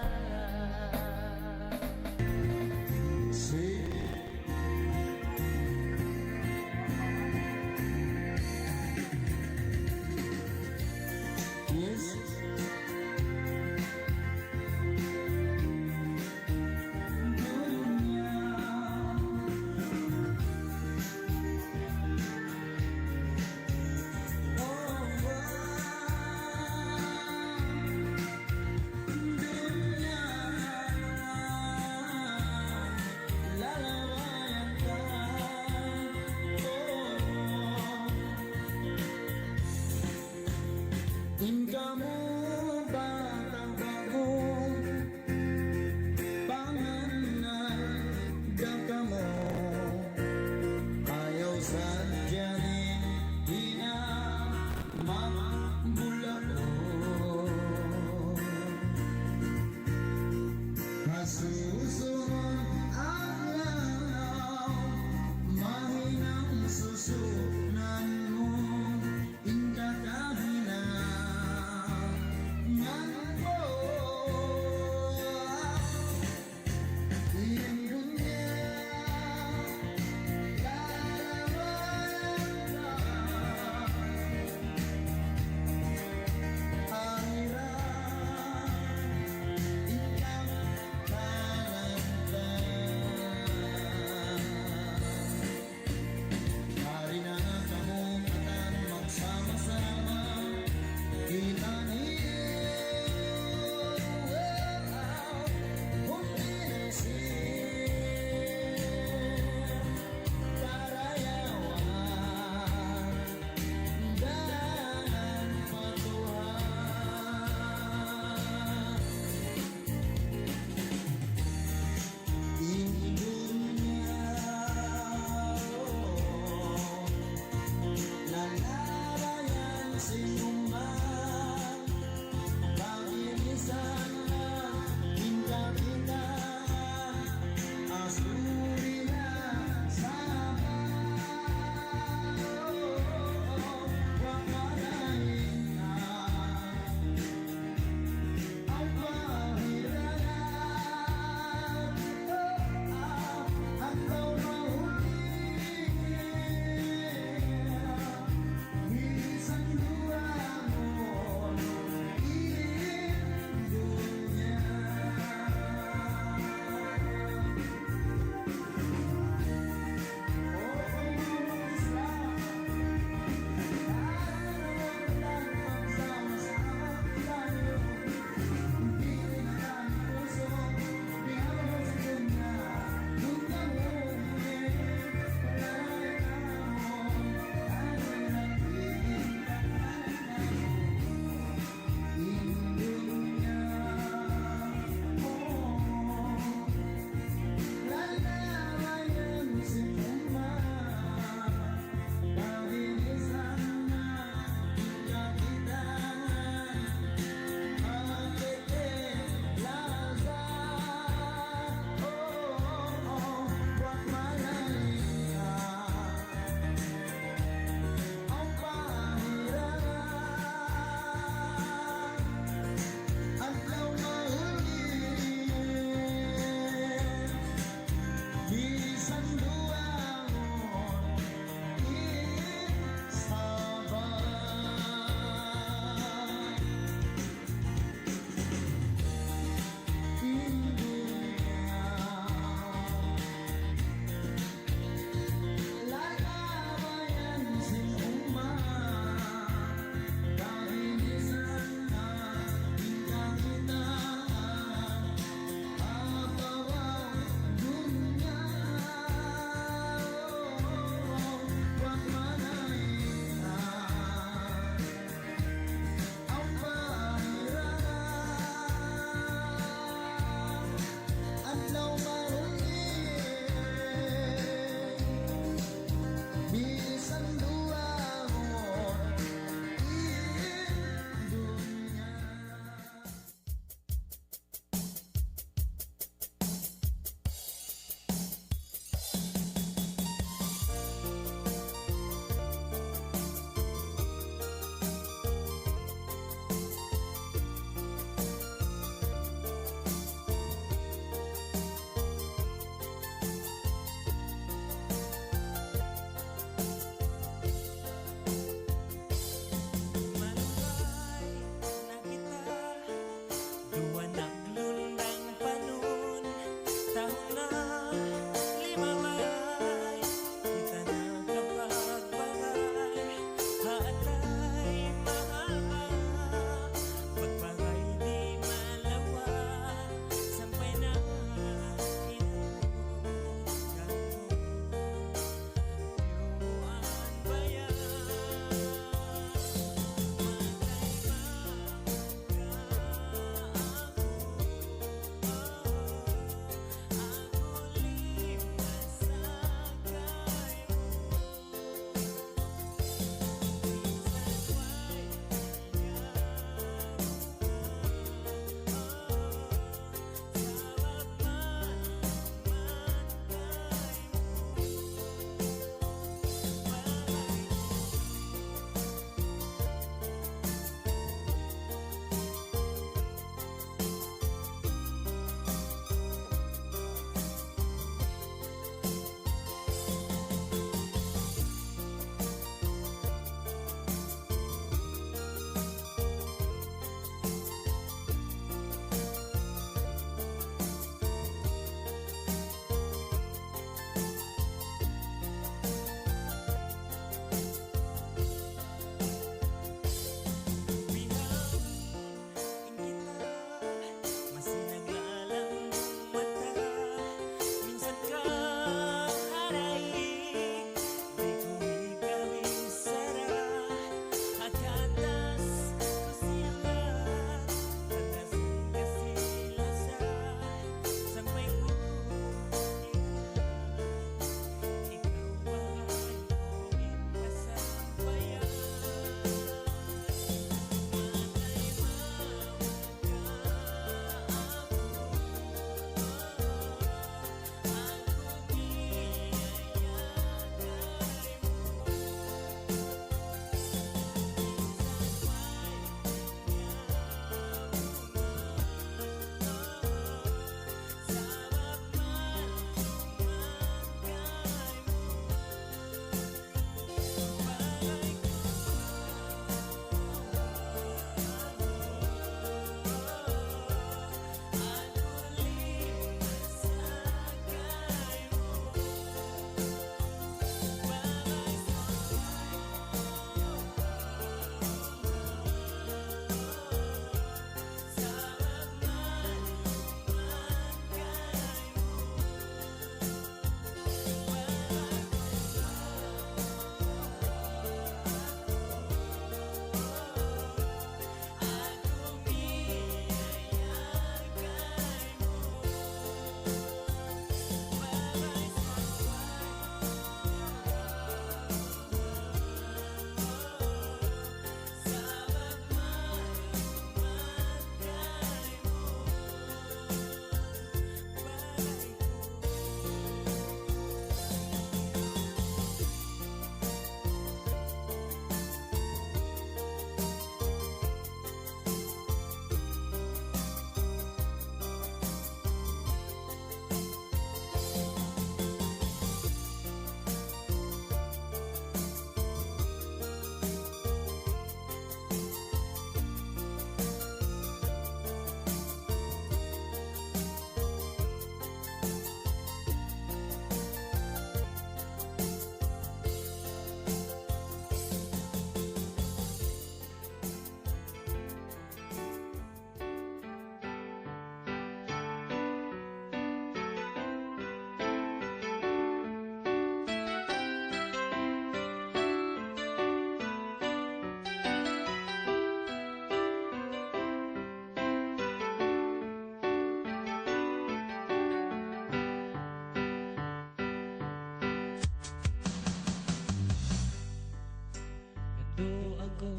ko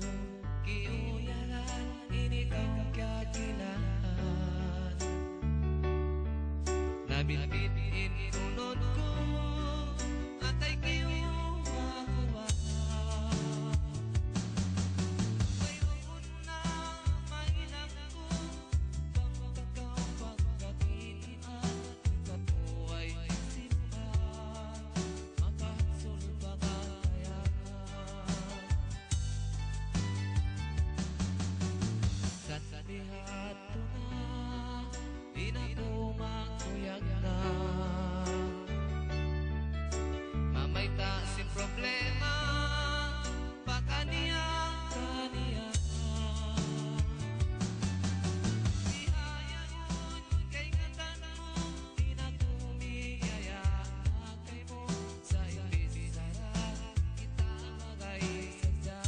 kiuyalan inigaw kya kilahan nabit-bitin tunod ko atay kiumakuha mayroon na mainang ko pagkakaw pagkakitian ikabuhay sinuhan makasulba ka kaya sa dihat ko na di na ko makuyag na mamay ta sin problema pakaniya kaniya Ihayaon kay ngatan mo di na kumiyaya kay mo sa imbis sarap kita magay sadya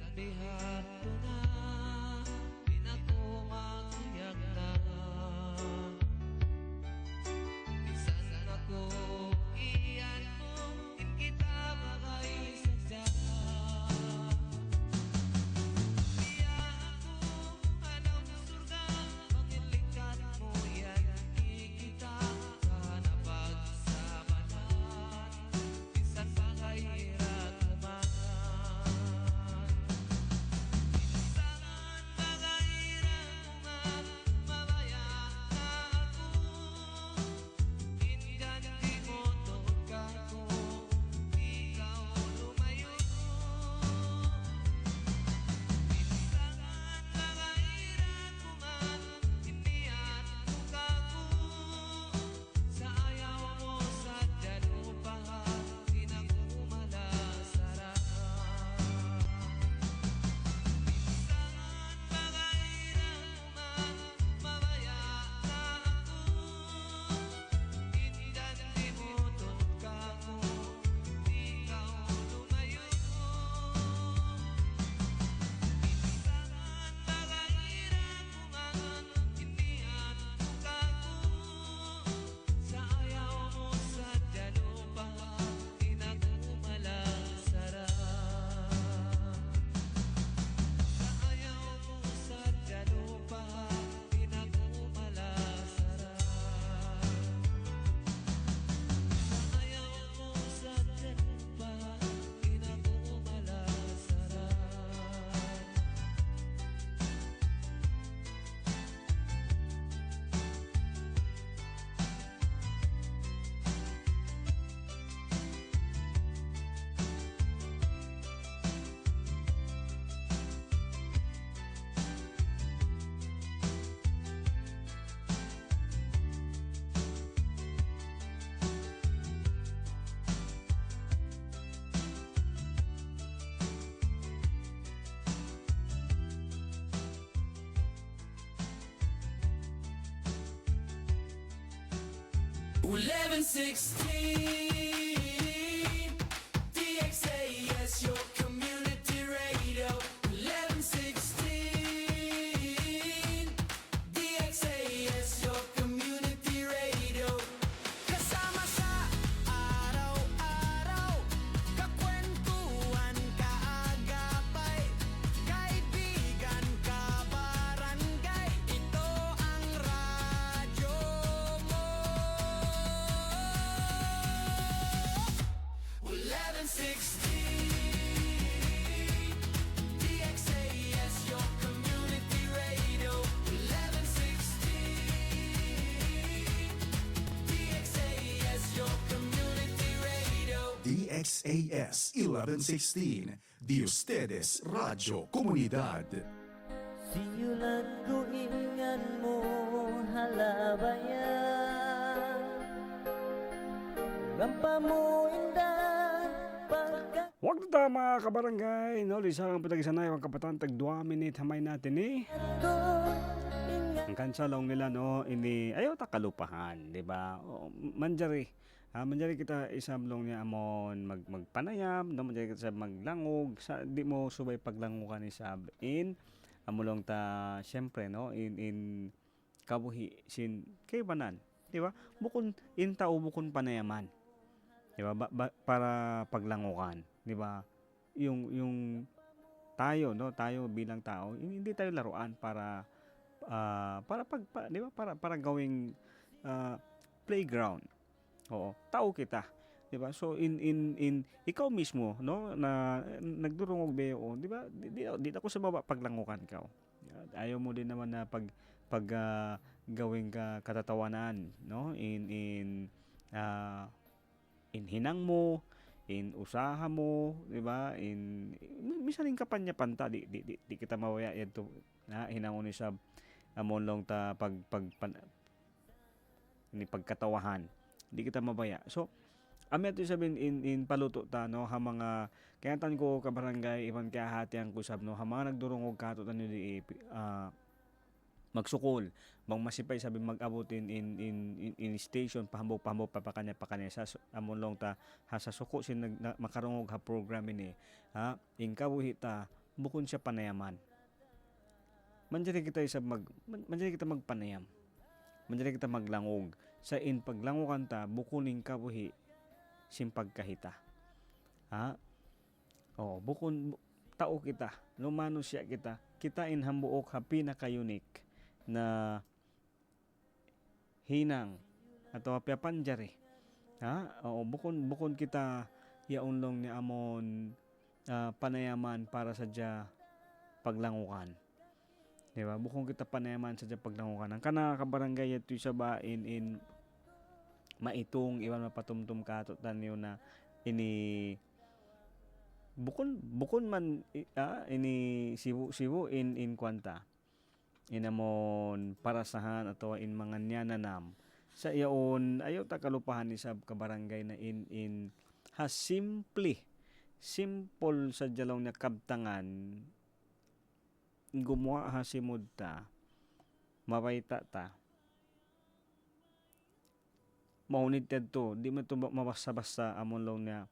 Sabihan ko na di na ko makuyag na Bisan ako iyan mo in kita bagay sadya Kaya ako hanap surga Pangilikat mo yan kikita Sana pagsamanan Bisan bagay hirap naman DXAS, your community radio. 1116 DXAS, your community radio. Kasama sa araw-araw, kakwentuhan, kaagapay, kaibigan, kabarangay. Ito ang radyo mo. DXAS 1116, Di Ustedes Radio Comunidad. Siyulat ko ingan mo halabayan, rampa mo indan pagka. Huwag na ta mga kabarangay, no? Lisang patagisanay, ang kapatan, tag 2 minute hamay natin Ang kansalong nila, no? Ini, ayaw ta kalupahan, di ba? Manjari. Manjari kita isamlong niya amon magpanayam, no? Manjari kita sa maglangog, di mo subay paglangugan ni sab amulong ta syempre no in kabuhi sin kay banan, di ba? Bukon in tao bukon panayaman. Di ba? Para paglangukan, di ba? Yung tayo no, tayo bilang tao, hindi tayo laruan para di ba? Para gawing playground. Oo, tao kita. 'Di ba? So in ikaw mismo no na nagdurungog beo, 'di ba? Di ako sa baba paglangukan ka. Ayaw mo din naman na pag gawing ka katatawanan no in hinang mo, in usaha mo, 'di ba? In misaling kapanya panta di kita mawaya yadto na hinangon ni sab amon long ta ni pagkatawahan. Di kita mabaya. So ami ato sabihin in paluto ta no ha mga kaya tan ko ka barangay ibang kaya hati ang kusab no ha mga nagdurungog kato tan di magsukol bang masipay sabi mag-abutin in station pahambog pa kanya sa amon long ta ha sa suko sin makarungog ha program ini ha in kabuhi ta bukon siya panayaman. Manjari kita manjari kita magpanayam. Manjari kita maglangog sa in paglangogan ta bukuning kabuhi simpagkahita. Ha? Bukon tao kita, lumano siya kita in hambuok ha pinaka-unique na hinang ato piapanjari. Ha? Bukon kita yaunlong ni amon panayaman para sadya paglangukan. Di ba? Bukon kita panayaman sadya paglangukan. Ang kana kabarangay ito sa ba in maitong iwan mapatumtum kato tanyo na ini bukon man ini sibu in kwanta inamon parasahan atau in mga nyananam sa iyon ayaw ta kalupahan ni sab kabarangay na in has simple sa jalong na kabtangan gumawa ha simud ta mapayta ta maunid to, di man to mabasa-basa amon long niya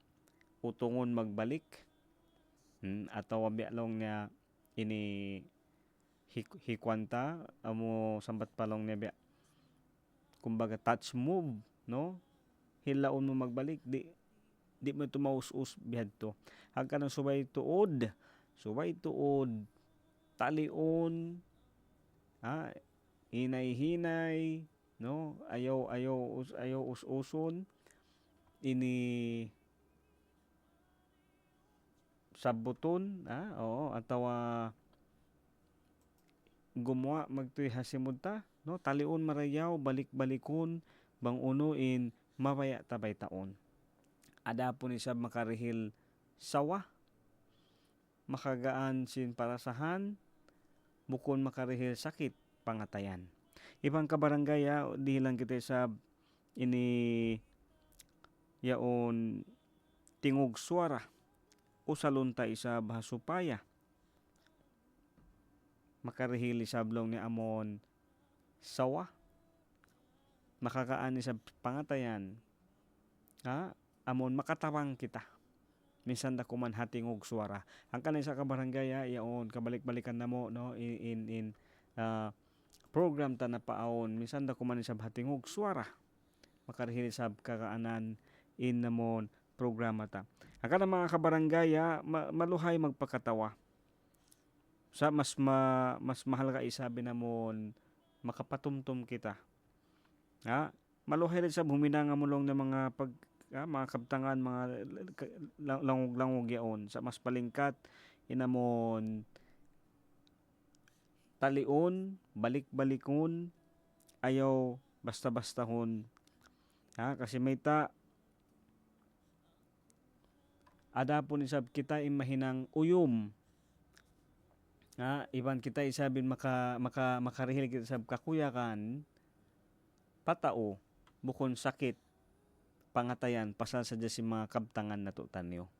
utungon magbalik ataw long niya ini hikwanta amo sambat palong niya biya kumbaga touch move no hilaon mo magbalik di mo to maus-us bihad to hagka ng subay tuod talion hinay-hinay no ayaw us-uson ini sabuton atawa gumawa magtuy hasimud ta no talion marayaw balik-balikon bang uno in mabaya tabay taon ada po ni sab makarihil sawa makagaan sin parasahan bukon makarihil sakit pangatayan. Ibang kabarangaya, di lang kita sa ini yaon tingog suara o salunta isa bahasupaya. Makarihili sablong ni amon sawa. Makakaan ni sa pangatayan. Amon makatawang kita. Minsan da kuman hatingog suara. Ang kanay sa kabarangaya, yaon kabalik-balikan na mo no in program ta na paon minsan da kuman sa hatingog suara makarihili sa kakaanan in namon programa ta akala mga kabarangaya maluhay magpakatawa sa mas mahal ka isabi namon makapatumtum kita maluhay rin sa huminanga mo long na mga mga kabtangan mga langog yaon sa mas palingkat inamon talion, balik-balikon, ayaw basta-bastahon. Kasi may ada po ni sab kita imahinang uyom. Iban kita isabin makarihil kita sab kakuyakan patao bukon sakit pangatayan pasal sadya si mga kabtangan na tanyo.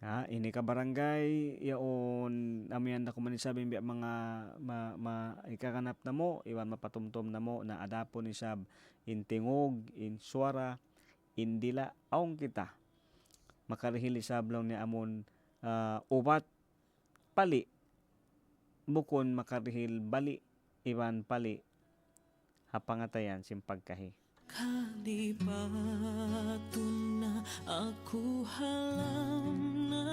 Ini ka barangay yaon amiyan na kumanisabi mga ikakanap na mo iwan mapatumtom na mo na adapo ni sab intingog insuara indila aong kita makarihil isab lang ni amon ubat pali bukon makarihil bali iwan pali hapangatayan simpagkahi. Kalibaton na ako halam na.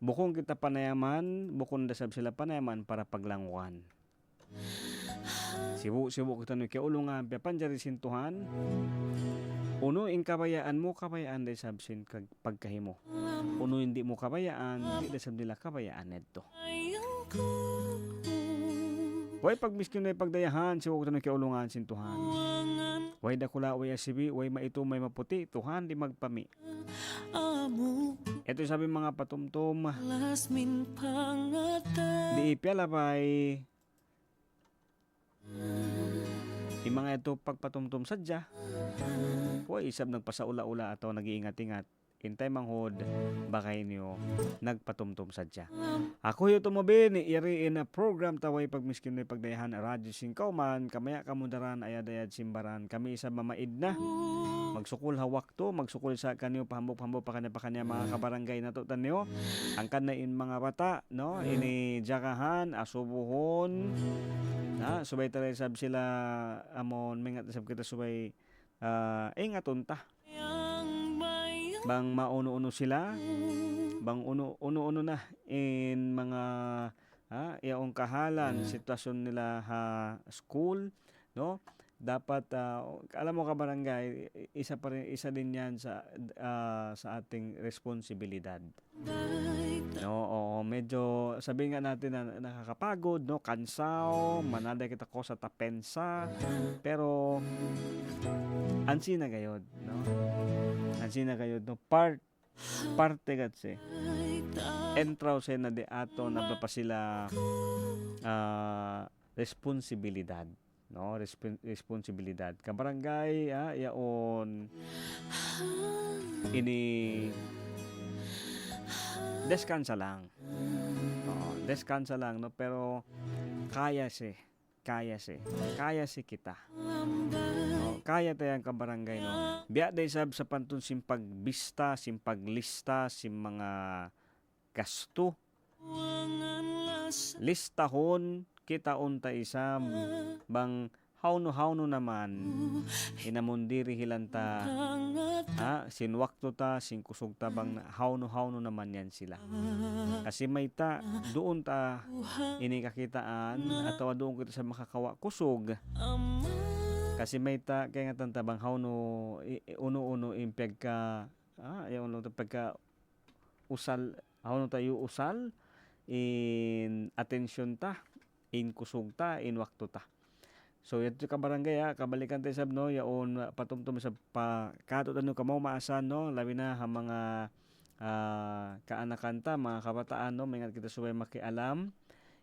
Bukong kita panayaman, bukong dasab sila panayaman para paglanguan. Sibu kita no kaya ulungan panjari sintuhan. Uno in kabayaan mo kabayaan day sabsin pagkahimo. Uno hindi mo kabayaan, hindi dasab nila kabayaan neto. Way pagmiskin na pagdayahan, sibu kita no kaya ulungan sintuhan. Way dakula, way asibi, way maito, may maputi, Tuhan di magpami. Ito sabi mga patumtum, di ipyalabay, yung mga ito pagpatumtum sadya, way isab nagpasaula-ula atau nag-iingat-ingat, intay manghod, bakay niyo nagpatumtum sadya. Ako yung tumabin, iriin na program taway pagmiskin na pagdayahan radyo singkauman, kamaya kamudaran ayadayad simbaran, kami isa mamaid na. Magsukul hawak to, magsukul sa kanyo pahambok-pahambok pa kanya mga kabarangay na to tanyo. Ang kanain mga bata, no? Ini jakahan, asubuhon, subay talay sab sila amon, mengat sab kita subay ingaton ta. Bang mauno-uno sila, bang uno-uno na in mga yaong kahalan sitwasyon nila school, no? Dapat alam mo ka barangay, isa din yan sa ating responsibilidad. No, medyo sabihin nga natin na nakakapagod, no, kansaw, manada kita ko sa tapensa, pero ansi na gayod, no? Ansi na gayod, no? Parte gatse. Entraw sa na de ato na pa sila responsibilidad. No, responsibilidad ka barangay yaon ini deskansa lang no, pero kaya si kita, no, kaya tayang ka barangay, no, biya day sab sa pantun simpagbista simpaglista sim mga gasto listahon kita unta isam bang hawno naman inamundiri hilanta sinwakto ta singkusog ta bang hawno naman yan sila kasi may ta doon ta inikakitaan atawa doon kita sa makakawa kusog kasi may ta kaya nga tanta bang hawno uno impyag ka yung pagka usal hawno tayo usal in atensyon ta in kusog ta, in wakto ta. So ito ka barangay kabalikan tayo sab no, yaon patumtum sa kato tanong kamo maasan no, labi na ha mga kaanakan ta, mga kabataan no, may kita subay makialam,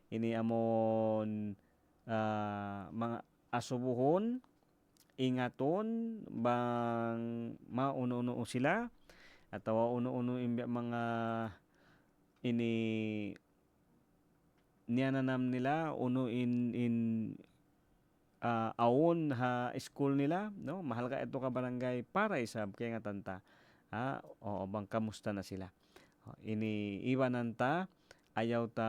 ini amon mga asubuhon, ingaton, bang mauno-uno sila, atawa uno-uno mga ini niyananam nila uno in awon ha school nila, no, mahal ka ito ka barangay para isab kaya nga tanta bang kamusta na sila, ini iwanan ta ayaw ta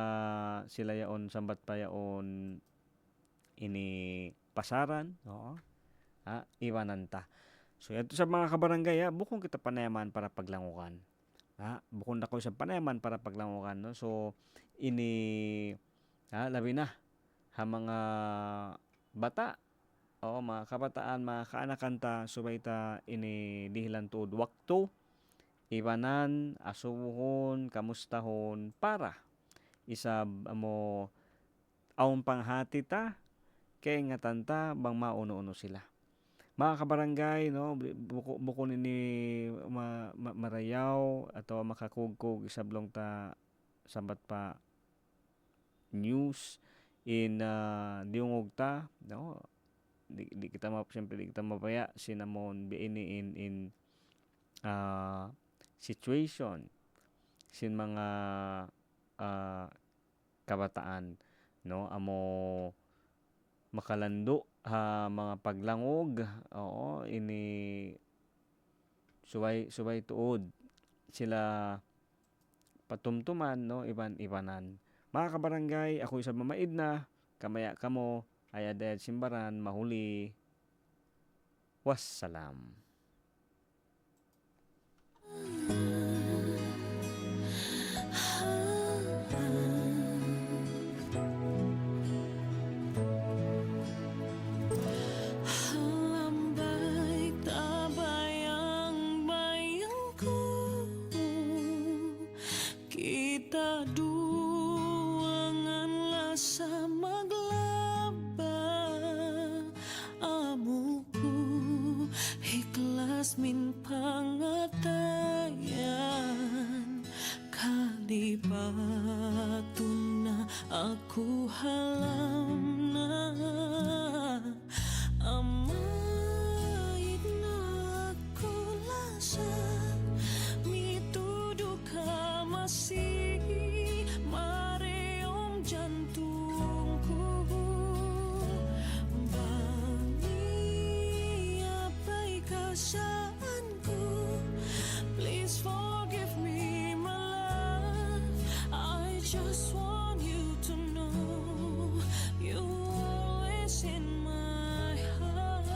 sila yaon sambat pa yaon ini pasaran, no, iwanan ta. So ito sa mga kabarangay bukong kita panayaman para paglangukan, bukong na ko sa panayaman para paglangukan, no. So ini labi na ha mga bata mga kabataan, mga kaanakan ta subay ta ini dihilan tuod wakto iwanan asubuhon kamustahon para isab mo awon panghati ta kay nga tanta bang mauno-uno sila Mga kabarangay, no, buko ni marayaw atau makakugkog isablong ta sabat pa news in diungog ta, no. Di kita siyempre di kita mapaya sinamon biini in situation sin mga kabataan, no, amo makalando mga paglangog, oo, ini suway tuod sila patumtuman, no, ibanan. Mga kabarangay, ako isa mamaid na kamaya kamo ayad simbaran mahuli. Wassalam. Halambay tabayang bayang ko, kita duangan sa maglaba. Amuku ikhlas min pangatayan, kalibatun na aku halam na. Amait na ako lasan, mitudo ka masih mareom jantungku. Bangi apa'y kasaanku, please forgive me my love. I just want you to know you're always in my heart.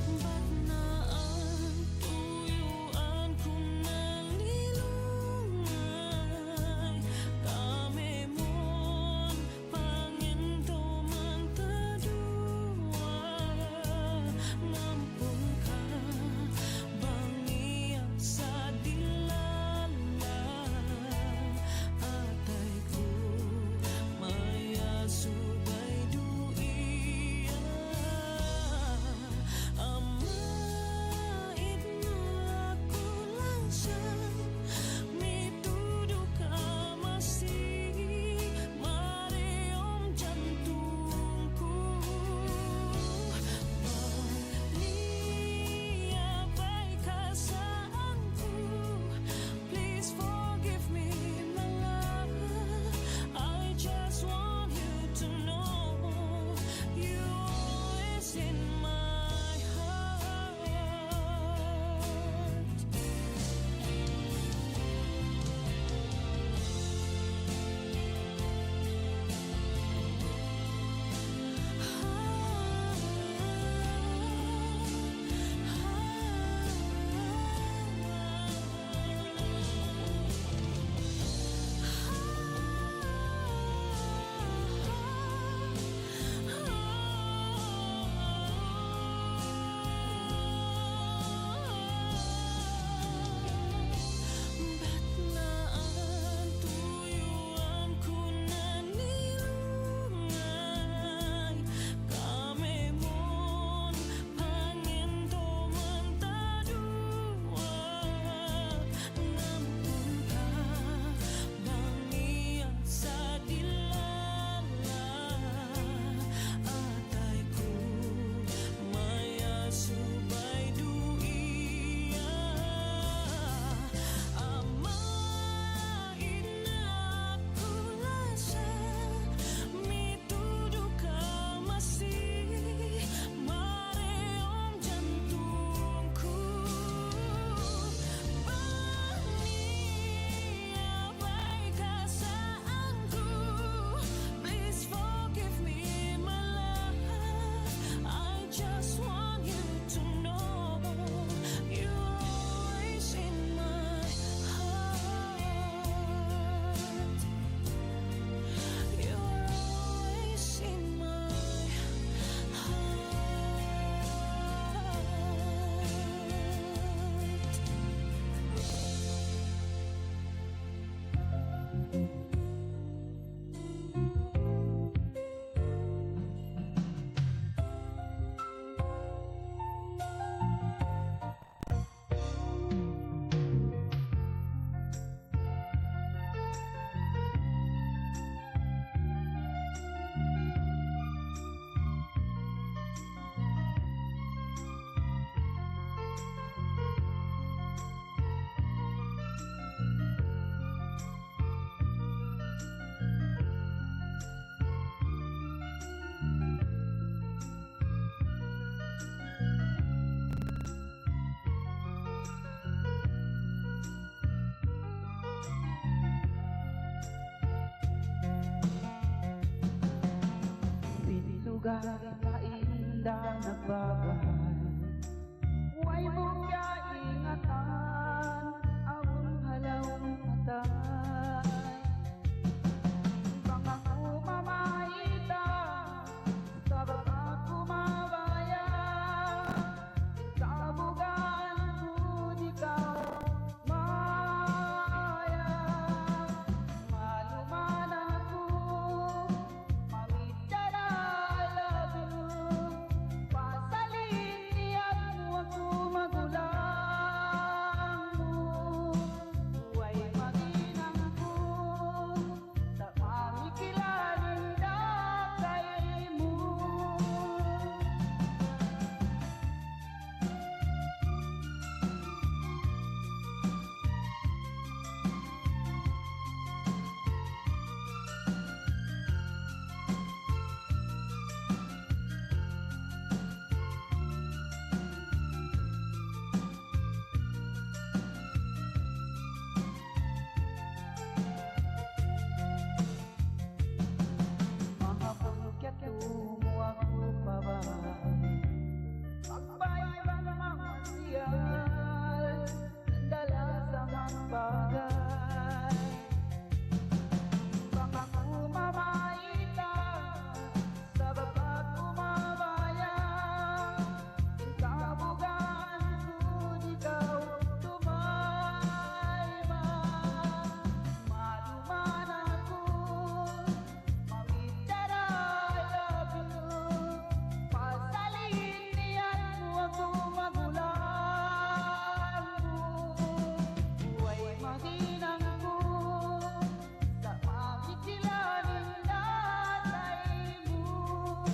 Ba't na ang tuyuan ko nalilungay? Kami mon pangento man tadua, ngampun ka bangiyak sa dilim. lugar painda nagbagay. Huwag mo kaya ingatan ang halawang matay. Baka kumamaita sa baka kumabaya. Kabugan kung ikaw maya. Maluman ako, mamitsara, I love you. Pasalin niyan mo ako magulang mo. Huwag maginang ko sa pamikilanin dakay mo. Mga pagkat mo ako pabay. Pagbayban mga siyal, dala sa mga bagay. Baka kumamaita sa baba kumabaya. Kabugan kung ikaw tumayma. Maluman ako, mamitsara, I love you. Pasalin niyan mo ako magulang mo. Huwag maginang ko sa pamikilanin dakay mo.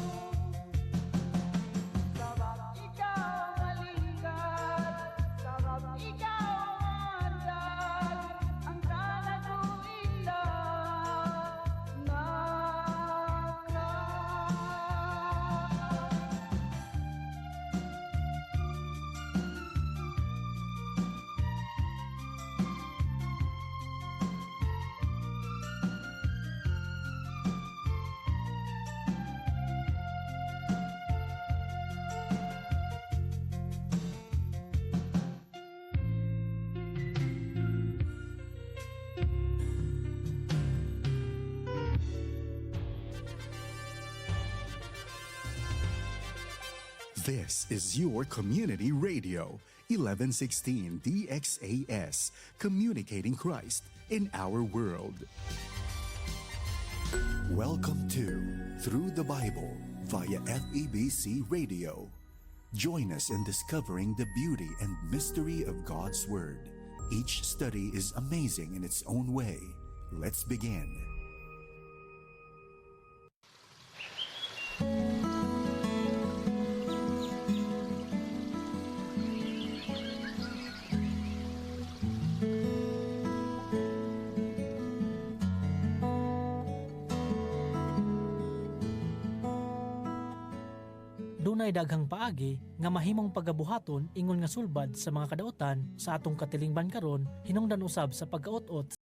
Sabab ikaw malikat, sabab ikaw mandal, ang sana ko This is your community radio, 1116 DXAS, communicating Christ in our world. Welcome to Through the Bible via FEBC Radio. Join us in discovering the beauty and mystery of God's Word. Each study is amazing in its own way. Let's begin. Dunay daghang paagi nga mahimong pagabuhaton ingon nga sulbad sa mga kadaotan sa atong katilingban karon hinungdan usab sa pagkaot-ot